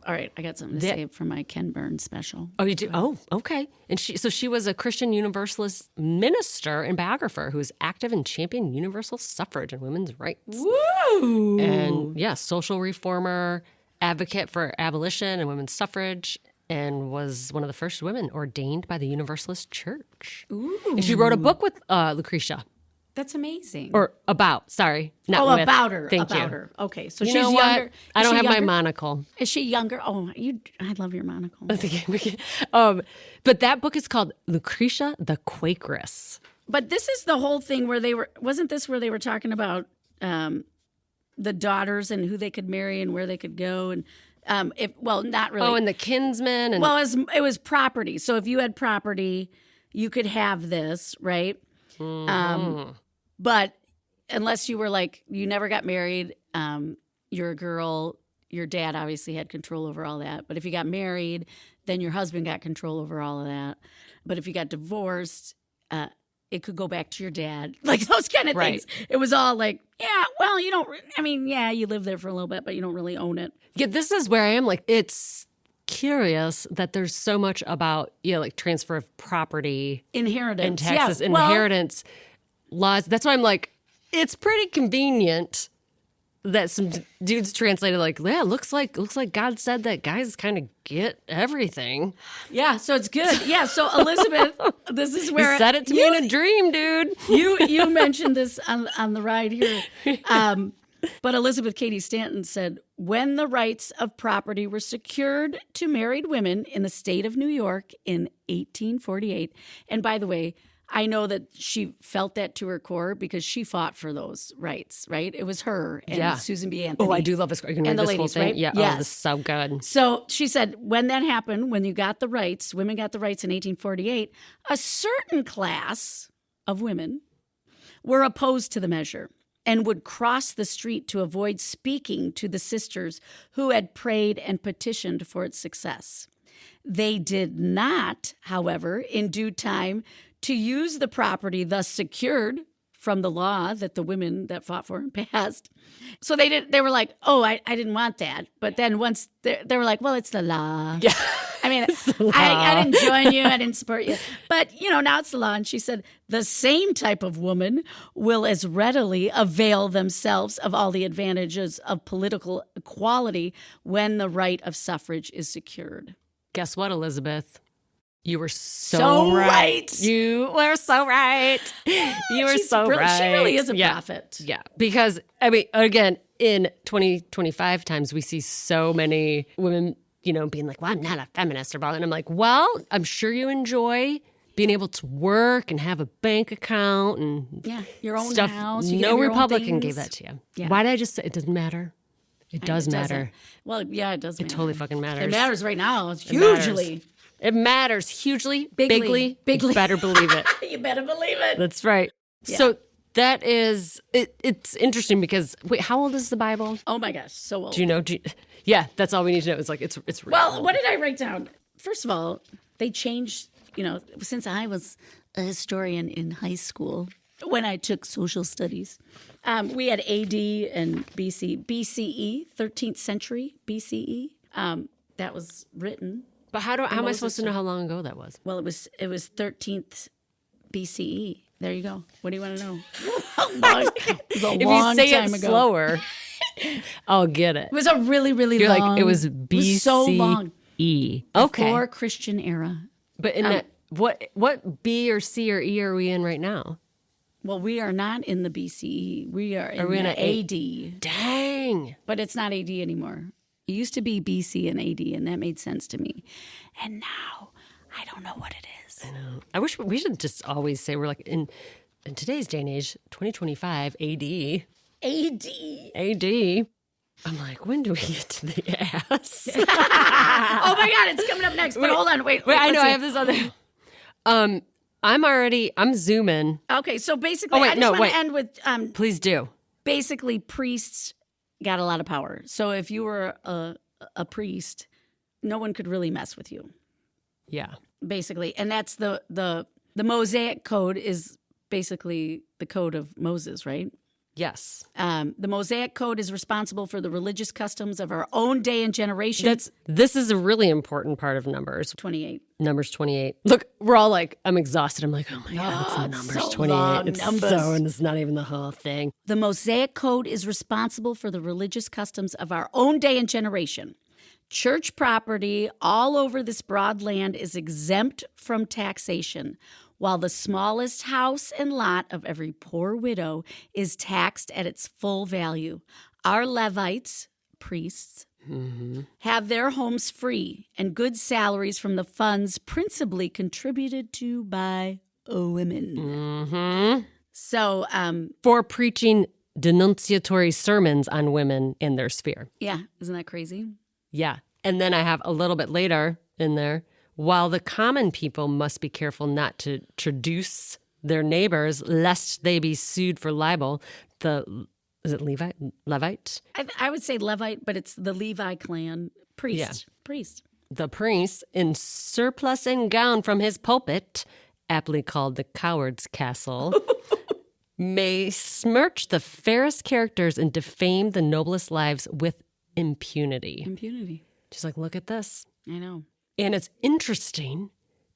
all right, I got something to say for my Ken Burns special. Oh, you do? Oh, okay. And she was a Christian Universalist minister and biographer who was active and championed universal suffrage and women's rights. Woo! And social reformer, advocate for abolition and women's suffrage, and was one of the first women ordained by the Universalist Church. Ooh. And she wrote a book with Lucretia. That's amazing. Or about, sorry. Not with. About her. Thank you. Her. Okay, so she's younger. What? I don't have younger? my monocle. Is she younger? Oh, I love your monocle. But that book is called Lucretia the Quakeress. But this is the whole thing where wasn't this where they were talking about the daughters and who they could marry and where they could go and not really. Oh, and the kinsmen. And it was property. So if you had property, you could have this, right? Mm-hmm. But unless you were you never got married, you're a girl, your dad obviously had control over all that. But if you got married, then your husband got control over all of that. But if you got divorced, it could go back to your dad. Those kind of things. It was all you don't, you live there for a little bit, but you don't really own it. Yeah, this is where I am. It's curious that there's so much about, transfer of property. Inheritance. In Texas, inheritance laws. That's why I'm it's pretty convenient that some dudes translated looks like God said that guys kind of get everything. Yeah, so it's good. Yeah, so Elizabeth, this is where you said it to me in a dream, dude. You mentioned this on the ride here. But Elizabeth Cady Stanton said, when the rights of property were secured to married women in the state of New York in 1848, and by the way, I know that she felt that to her core because she fought for those rights, right? It was her and Susan B. Anthony. Oh, I do love this. You can read this whole thing. Right? Yeah, yes. Oh, this is so good. So she said, when that happened, when you got the rights, women got the rights in 1848, a certain class of women were opposed to the measure and would cross the street to avoid speaking to the sisters who had prayed and petitioned for its success. They did not, however, in due time, to use the property thus secured from the law that the women that fought for and passed. So they were like, oh, I didn't want that. But then once they were like, well, it's the law. Yeah. I mean, I didn't join you. I didn't support you. But, now it's the law. And she said, the same type of woman will as readily avail themselves of all the advantages of political equality when the right of suffrage is secured. Guess what, Elizabeth? You were so right. You were so right. You were so right. She really is a prophet. Yeah. Because, again, in 2025 times, we see so many women, being like, well, I'm not a feminist or blah. And I'm like, well, I'm sure you enjoy being able to work and have a bank account and your own stuff. house. No Republican gave that to you. Yeah. Why did I just say it doesn't matter? It does matter. Well, yeah, it does matter. It totally fucking matters. It matters right now. It's hugely. It matters hugely, bigly. You better believe it. You better believe it. That's right. Yeah. So that is, it's interesting because, wait, how old is the Bible? Oh my gosh, so old. Do you know? Yeah, that's all we need to know. It's it's real. Well, what did I write down? First of all, they changed, since I was a historian in high school, when I took social studies. We had AD and BCE, 13th century BCE. That was written. But how am I supposed to know how long ago that was? Well, it was 13th BCE. There you go. What do you want to know? It was a If long you say time it ago. slower, I'll get it. It was a really, really You're long. like, it was BCE. so long. Okay. Before Christian era. But in that, what B or C or E are we in right now? Well, we are not in the BCE. We are in we in the an AD. Dang. But it's not AD anymore. It used to be BC and AD, and that made sense to me. And now I don't know what it is. I know. I wish we should just always say we're like in today's day and age, 2025 AD. AD. AD. I'm like, when do we get to the ass? Oh my God, it's coming up next. But hold on, wait. I know, let's I have this other. I'm zooming. Okay, so basically, Oh, wait, I just no, want wait. to end with Please do. basically priests got a lot of power. So if you were a priest, no one could really mess with you, Yeah. basically. And that's the Mosaic Code is basically the code of Moses, right? Yes. The Mosaic Code is responsible for the religious customs of our own day and generation. This is a really important part of Numbers. 28. Numbers 28. Look, we're all like, I'm exhausted. I'm like, oh my God, it's Numbers so 28. long, It's numbers. and it's not even the whole thing. The Mosaic Code is responsible for the religious customs of our own day and generation. Church property all over this broad land is exempt from taxation, while the smallest house and lot of every poor widow is taxed at its full value. Our Levites, priests, have their homes free and good salaries from the funds principally contributed to by women. Mm-hmm. So, For preaching denunciatory sermons on women in their sphere. yeah, isn't that crazy? Yeah. And then I have a little bit later in there, while the common people must be careful not to traduce their neighbors lest they be sued for libel, is it Levite? I would say Levite, but it's the Levi clan. Priest. Yeah. Priest. The priest, in surplice and gown from his pulpit, aptly called the coward's castle, may smirch the fairest characters and defame the noblest lives with impunity. Impunity. She's like, look at this. I know. And it's interesting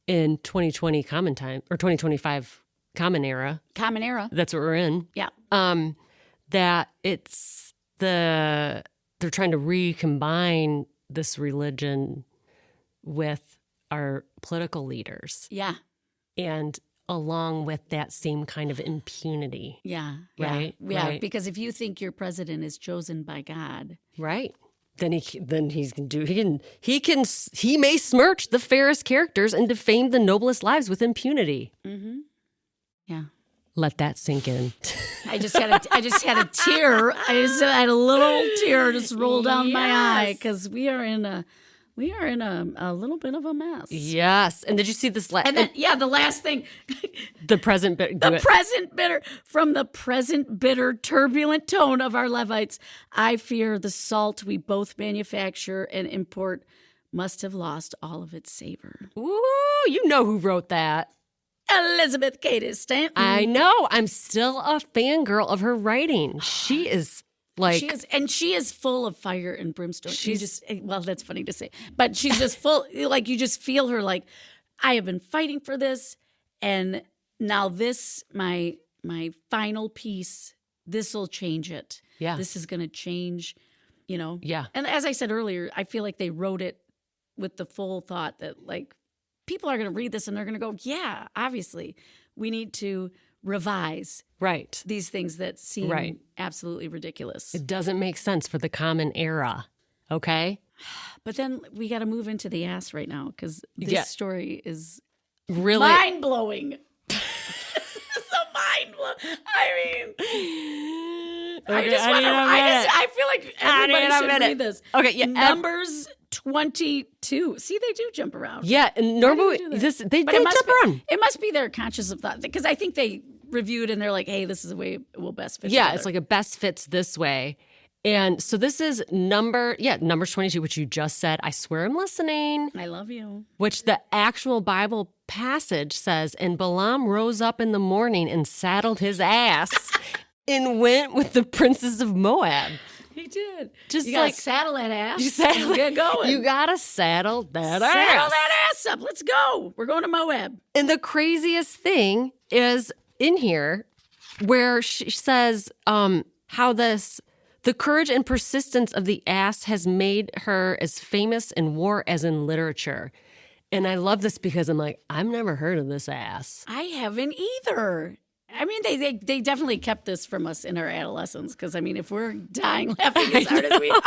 in 2020 common time or 2025 common era. Common era. That's what we're in. Yeah. That it's they're trying to recombine this religion with our political leaders. Yeah. And along with that same kind of impunity. Yeah. Right? Yeah. Right. Because if you think your president is chosen by God. Right. Then he may smirch the fairest characters and defame the noblest lives with impunity. Mm-hmm. Yeah. Let that sink in. I just had a tear. I just had a little tear just roll down my eye because we are in a little bit of a mess. Yes. And did you see this And then, the last thing. The present bit. From the present bitter, turbulent tone of our Levites, I fear the salt we both manufacture and import must have lost all of its savor. Ooh, you know who wrote that. Elizabeth Cady Stanton. I know. I'm still a fangirl of her writing. She is like... She is full of fire and brimstone. That's funny to say. But she's just full, like you just feel her like, I have been fighting for this. And now this, my final piece, this will change it. Yeah. This is going to change, Yeah. And as I said earlier, I feel like they wrote it with the full thought that like people are going to read this and they're going to go, yeah, obviously we need to revise Right. these things that seem Right. absolutely ridiculous. It doesn't make sense for the common era. Okay? But then we got to move into the ass right now because this story is Really? mind-blowing. This is a mind-blowing. I mean, I feel like everybody should read this. Okay, yeah. Numbers 22. See, they do jump around. Yeah, and normally Why do they do that? they But jump around. It must be their conscious of thought because I think they reviewed and they're like, hey, this is the way it will best fit Yeah, together. it's like it best fits this way. And so this is Numbers 22, which you just said. I swear I'm listening. I love you. Which the actual Bible passage says, and Balaam rose up in the morning and saddled his ass and went with the princes of Moab. He did. Just you gotta like saddle that ass. you saddle, get going. You gotta saddle that ass. Saddle that ass up. Let's go. We're going to Moab. And the craziest thing is in here where she says how the courage and persistence of the ass has made her as famous in war as in literature. And I love this because I'm like, I've never heard of this ass. I haven't either. I mean, they definitely kept this from us in our adolescence because, I mean, if we're dying laughing as hard as we are.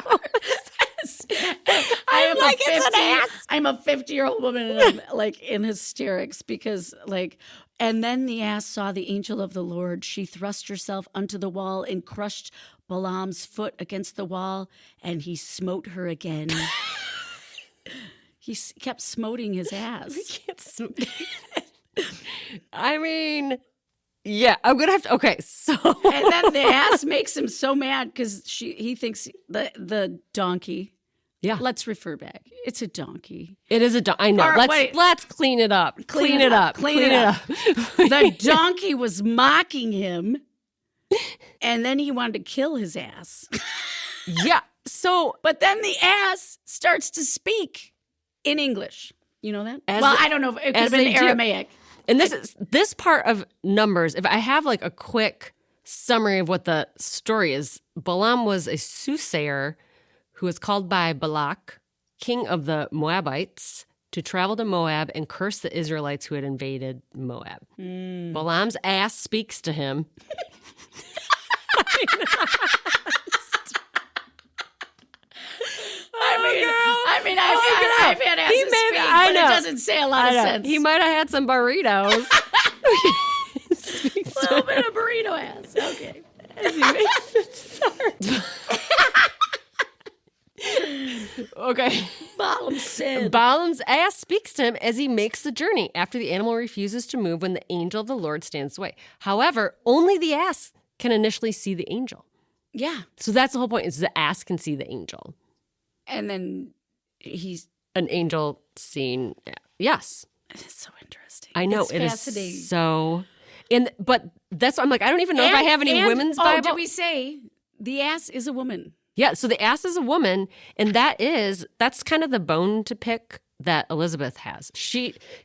I'm a 50-year-old woman and I'm like in hysterics because like, and then the ass saw the angel of the Lord. She thrust herself unto the wall and crushed Balaam's foot against the wall, and he smote her again. He kept smoting his ass. I mean, yeah, I'm going to have to, okay, so. And then the ass makes him so mad because he thinks the donkey. Yeah. Let's refer back. It's a donkey. It is a donkey. I know. Let's clean it up. Clean it up. The donkey was mocking him, and then he wanted to kill his ass. Yeah. So. But then the ass starts to speak in English. You know that? I don't know. It could have been Aramaic. And this part of Numbers, if I have like a quick summary of what the story is, Balaam was a soothsayer who was called by Balak, king of the Moabites, to travel to Moab and curse the Israelites who had invaded Moab. Balaam's ass speaks to him. I've had asses speak, but it doesn't say a lot of sense. He might have had some burritos. A little bit of burrito ass. Okay. As he makes it start. Okay. Balaam's ass speaks to him as he makes the journey after the animal refuses to move when the angel of the Lord stands away. However, only the ass can initially see the angel. Yeah. So that's the whole point, is the ass can see the angel. And then he's... An angel seen, yes. It's so interesting. I know. It's fascinating. Is so... But that's why I'm like, I don't even know if I have any women's Bible. Did we say the ass is a woman? Yeah, so the ass is a woman, and that's kind of the bone to pick that Elizabeth has.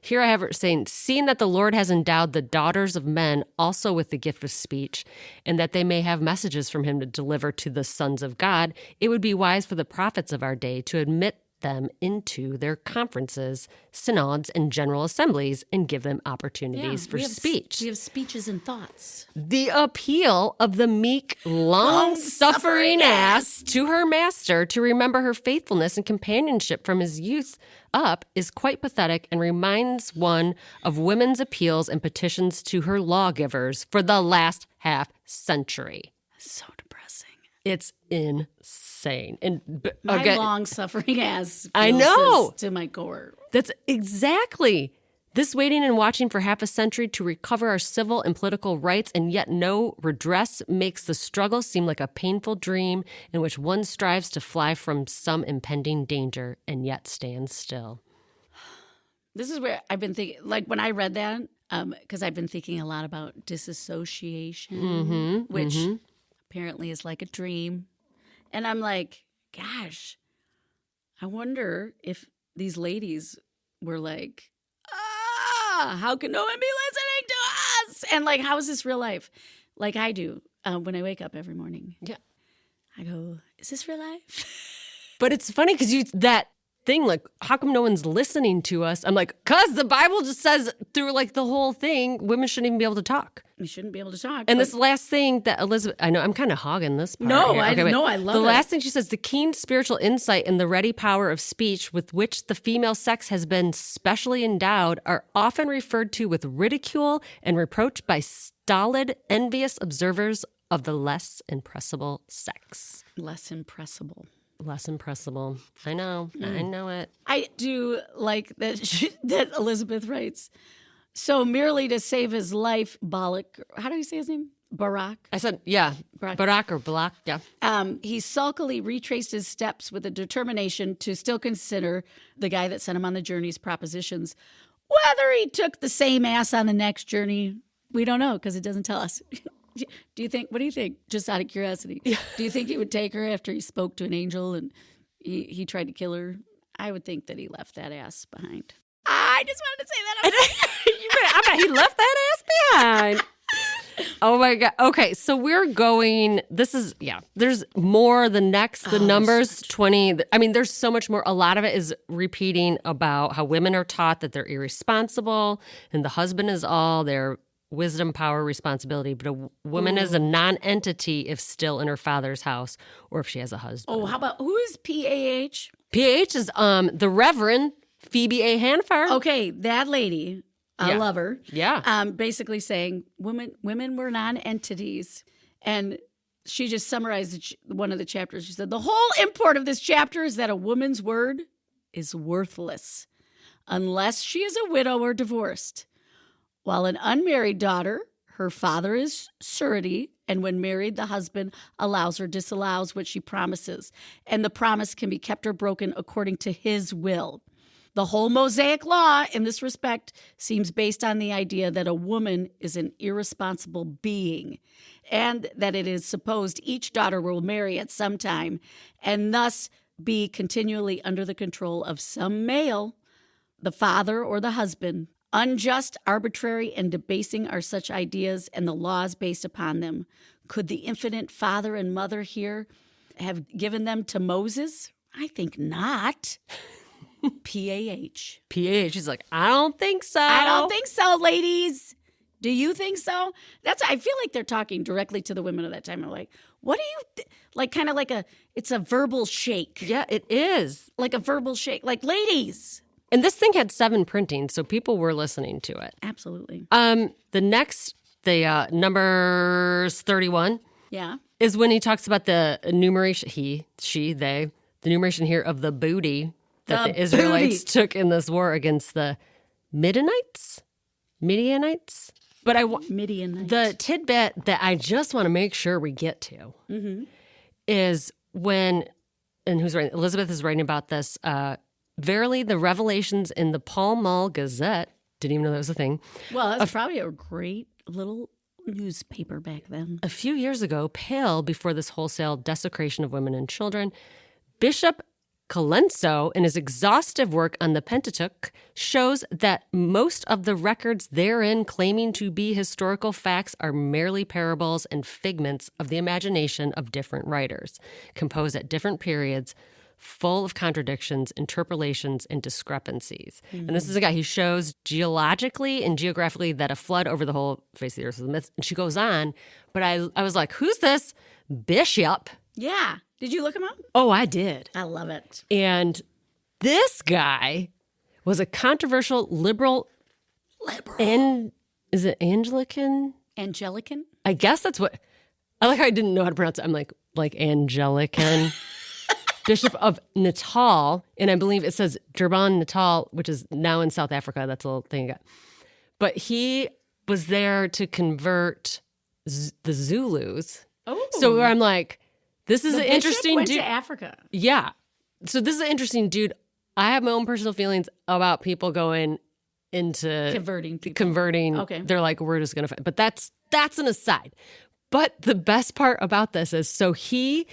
Here I have her saying, seeing that the Lord has endowed the daughters of men also with the gift of speech, and that they may have messages from him to deliver to the sons of God, it would be wise for the prophets of our day to admit them into their conferences, synods, and general assemblies and give them opportunities for speech. We have speeches and thoughts. The appeal of the meek, long-suffering ass to her master to remember her faithfulness and companionship from his youth up is quite pathetic and reminds one of women's appeals and petitions to her lawgivers for the last half century. So depressing. It's insane. And my long-suffering ass I know to my core. That's exactly this waiting and watching for half a century to recover our civil and political rights, and yet no redress makes the struggle seem like a painful dream in which one strives to fly from some impending danger and yet stands still. This is where I've been thinking, like when I read that, because I've been thinking a lot about disassociation, which apparently is like a dream. And I'm like, gosh, I wonder if these ladies were like, how can no one be listening to us? And like, how is this real life? Like I do when I wake up every morning. Yeah. I go, is this real life? But it's funny because that thing, like, how come no one's listening to us? I'm like, because the Bible just says through like the whole thing, women shouldn't even be able to talk. We shouldn't be able to talk. And this last thing that Elizabeth, I know I'm kind of hogging this part. No, here. I love it. The last thing she says, the keen spiritual insight and the ready power of speech with which the female sex has been specially endowed are often referred to with ridicule and reproach by stolid, envious observers of the less impressible sex. Less impressible. Less impressible. I know. I know it. I do like that that Elizabeth writes. So merely to save his life, Balak, how do you say his name? Barak? I said, yeah. Barak or Balak, yeah. He sulkily retraced his steps with a determination to still consider the guy that sent him on the journey's propositions. Whether he took the same ass on the next journey, we don't know because it doesn't tell us. What do you think? Just out of curiosity. Yeah. Do you think he would take her after he spoke to an angel and he tried to kill her? I would think that he left that ass behind. I just wanted to say that. I bet he left that ass behind. Oh my God. Okay, so we're going, there's more. The numbers 20. I mean, there's so much more. A lot of it is repeating about how women are taught that they're irresponsible and the husband is all their wisdom, power, responsibility. But a woman is a non-entity if still in her father's house or if she has a husband. Oh, how about, who is PAH? PAH is the Reverend Phoebe A. Hanford. Okay, that lady. I love her. Yeah. Basically saying women were non-entities. And she just summarized one of the chapters. She said, the whole import of this chapter is that a woman's word is worthless unless she is a widow or divorced. While an unmarried daughter, her father is surety, and when married, the husband allows or disallows what she promises. And the promise can be kept or broken according to his will. The whole Mosaic law in this respect seems based on the idea that a woman is an irresponsible being and that it is supposed each daughter will marry at some time and thus be continually under the control of some male, the father or the husband. Unjust, arbitrary, and debasing are such ideas and the laws based upon them. Could the infinite father and mother here have given them to Moses? I think not. PAH. She's like, I don't think so. I don't think so, ladies. Do you think so? I feel like they're talking directly to the women of that time. I'm like, what do you, like kind of like it's a verbal shake. Yeah, it is. Like a verbal shake. Like, ladies. And this thing had 7 printings, so people were listening to it. Absolutely. The next, numbers 31. Yeah. Is when he talks about the enumeration, they, the enumeration here of the booty that the Israelites took in this war against the Midianites. Midianites. But Midianites. The tidbit that I just want to make sure we get to is when, and who's writing? Elizabeth is writing about this. Verily, the revelations in the Pall Mall Gazette, didn't even know that was a thing. Well, that's probably a great little newspaper back then. A few years ago, pale before this wholesale desecration of women and children, Bishop Colenso, in his exhaustive work on the Pentateuch, shows that most of the records therein claiming to be historical facts are merely parables and figments of the imagination of different writers, composed at different periods, full of contradictions, interpolations, and discrepancies. And this is a guy who shows geologically and geographically that a flood over the whole face of the earth was a myth. And she goes on, but I was like, who's this bishop? Yeah. Did you look him up? Oh, I did. I love it. And this guy was a controversial liberal. And is it Anglican? Anglican? I guess that's what. I like how I didn't know how to pronounce it. I'm like Anglican. Bishop of Natal, and I believe it says Durban Natal, which is now in South Africa. That's a little thing I got. But he was there to convert the Zulus. Oh. So I'm like, this is an interesting went dude. To Africa. Yeah. So this is an interesting dude. I have my own personal feelings about people going into converting. Okay. They're like, we're just going to fight. But that's an aside. But the best part about this is, so he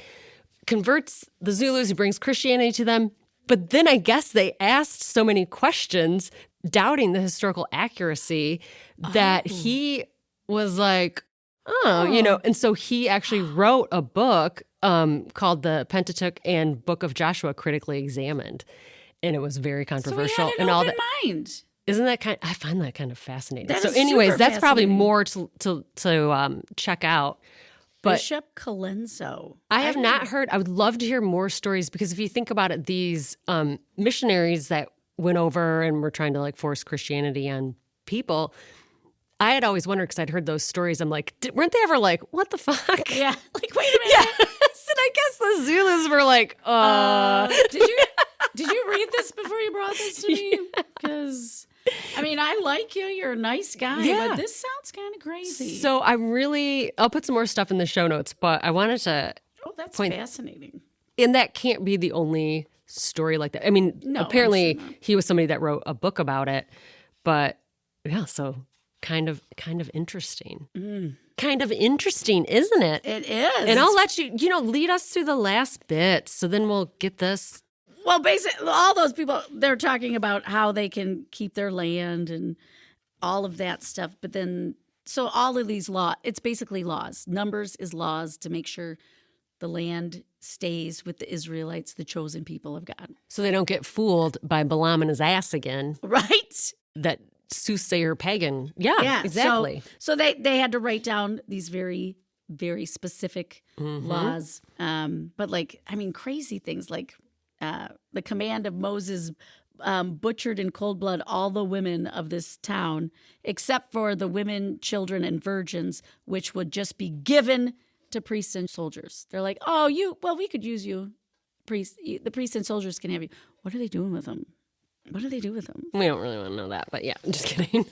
converts the Zulus, he brings Christianity to them, but then I guess they asked so many questions, doubting the historical accuracy, that he was like, and so he actually wrote a book called the Pentateuch and Book of Joshua, critically examined, and it was very controversial. So he had an open mind. Isn't that I find that kind of fascinating. That so is anyways, super that's probably fascinating. more to check out. But Bishop Colenso. I have not heard. I would love to hear more stories, because if you think about it, these missionaries that went over and were trying to like force Christianity on people, I had always wondered, because I'd heard those stories. I'm like, weren't they ever like, what the fuck? Yeah. Like, wait a minute. Yes. And I guess the Zulus were like, Did you read this before you brought this to me? Because, I mean, I like you. You're a nice guy. Yeah. But this sounds kind of crazy. So I'll put some more stuff in the show notes, but I wanted to that's point, fascinating. And that can't be the only story like that. I mean, No, apparently I'm sure not. he was somebody that wrote a book about it, But yeah, so kind of interesting. Kind of interesting, isn't it? It is. And I'll let you, lead us through the last bit. So then we'll get this. Well, basically, all those people, they're talking about how they can keep their land and all of that stuff. But then, so all of these it's basically laws. Numbers is laws to make sure the land stays with the Israelites, the chosen people of God. So they don't get fooled by Balaam and his ass again. Right? That soothsayer pagan. Yeah, exactly. So they had to write down these very, very specific laws. But crazy things like the command of Moses butchered in cold blood all the women of this town, except for the women, children, and virgins, which would just be given to priests and soldiers. They're like, we could use you. The priests and soldiers can have you. What are they doing with them? What do they do with them? We don't really want to know that, but yeah, I'm just kidding.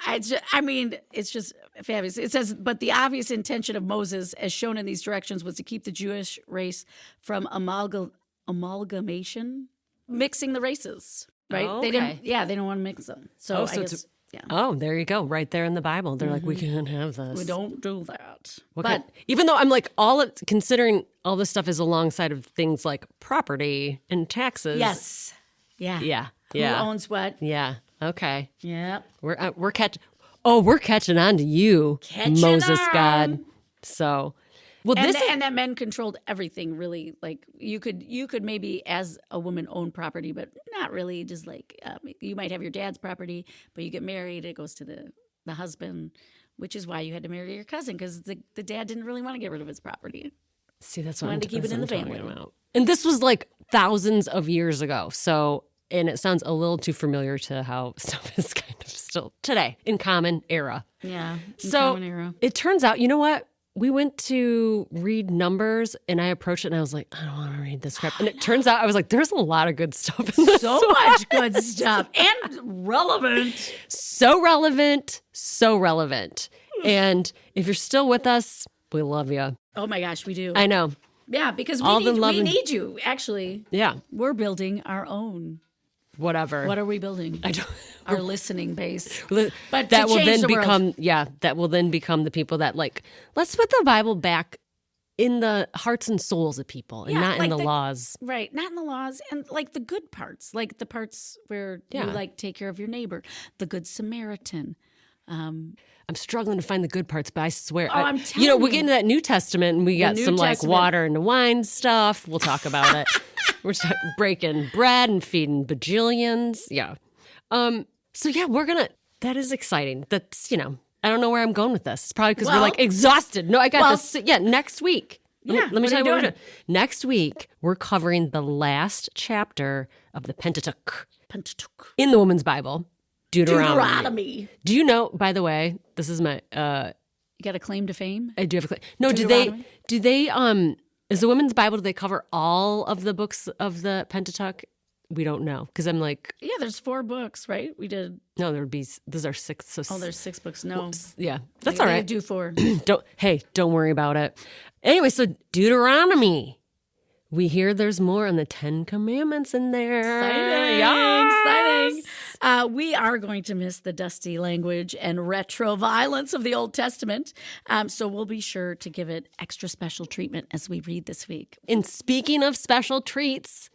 It's just fabulous. It says, but the obvious intention of Moses, as shown in these directions, was to keep the Jewish race from amalgamation, mixing the races, right? Oh, They okay. don't want to mix them. So I guess, Oh, there you go. Right there in the Bible. They're like, we can't have this. we don't do that. Even though I'm like, considering all this stuff is alongside of things like property and taxes. Yes. Yeah. Yeah. Who Yeah. owns what? Yeah. Okay. Yeah. We're catching on to you, Catching Moses on. God. So, well, And that men controlled everything, really. Like you could maybe as a woman own property, but not really. Just like you might have your dad's property, but you get married, it goes to the husband, which is why you had to marry your cousin because the dad didn't really want to get rid of his property. see, that's what wanted to keep it in the that's what I'm family. talking about. And this was like thousands of years ago. So, and it sounds a little too familiar to how stuff is kind of still today in common era. Yeah. So it turns out, you know what? We went to read Numbers and I approached it and I was like, I don't want to read this crap. And it turns out I was like, there's a lot of good stuff in this. So much good stuff and relevant. So relevant. So relevant. And if you're still with us, we love you. Oh my gosh, we do. I know. Yeah, because All the we love and- need you. Actually, Yeah. we're building our own. Whatever. What are we building? I don't. Our listening base. But But that to will change then the world. become that will then become the people that like, let's put the Bible back in the hearts and souls of people and Yeah, not like in the laws. Right, not in the laws, and like the good parts, like the parts where you like take care of your neighbor, the Good Samaritan. I'm struggling to find the good parts, but I swear, I'm we telling get you. into that New Testament and we got New some like Testament. water and wine stuff. We'll talk about it. We're breaking bread and feeding bajillions. Yeah. So yeah, that is exciting. That's, I don't know where I'm going with this. It's probably because we're like exhausted. No, I got this. Yeah, next week. Let me what tell are you you what we're doing? doing. Next week, we're covering the last chapter of the Pentateuch in the Woman's Bible, Deuteronomy. Do you know, by the way, this is my, You got a claim to fame? I do have a claim. No, Deuteronomy? do they, is the Women's Bible, do they cover all of the books of the Pentateuch? We don't know. Because I'm like, Yeah, there's 4 books, right? We did. no, there would be, these are 6. So There's 6 books. No, yeah, that's Maybe all they right. do 4. Don't worry about it. Anyway, so Deuteronomy. We hear there's more on the 10 Commandments in there. Exciting. We are going to miss the dusty language and retro violence of the Old Testament. So we'll be sure to give it extra special treatment as we read this week. And speaking of special treats,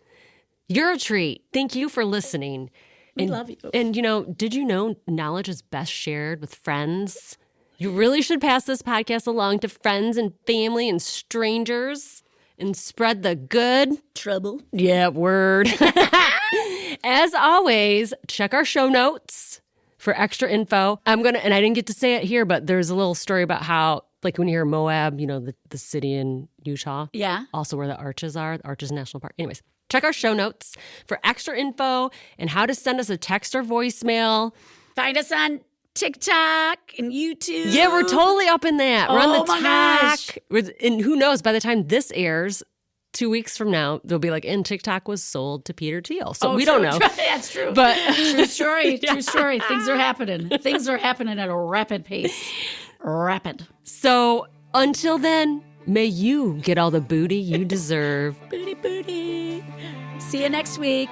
you're a treat. Thank you for listening. We love you. And, did you know knowledge is best shared with friends? You really should pass this podcast along to friends and family and strangers and spread the good. Trouble. Yeah, word. As always, check our show notes for extra info. And I didn't get to say it here, but there's a little story about how, like when you hear Moab, the city in Utah. Yeah. Also where the Arches are, the Arches National Park. Anyways, check our show notes for extra info and how to send us a text or voicemail. Find us on TikTok and YouTube. Yeah, we're totally up in that. We're on Oh the my gosh. And who knows, by the time this airs, 2 weeks from now, they'll be like, and TikTok was sold to Peter Thiel. So we don't know. That's true. But True story. True story. Things are happening. Things are happening at a rapid pace. Rapid. So until then, may you get all the booty you deserve. Booty, booty. See you next week.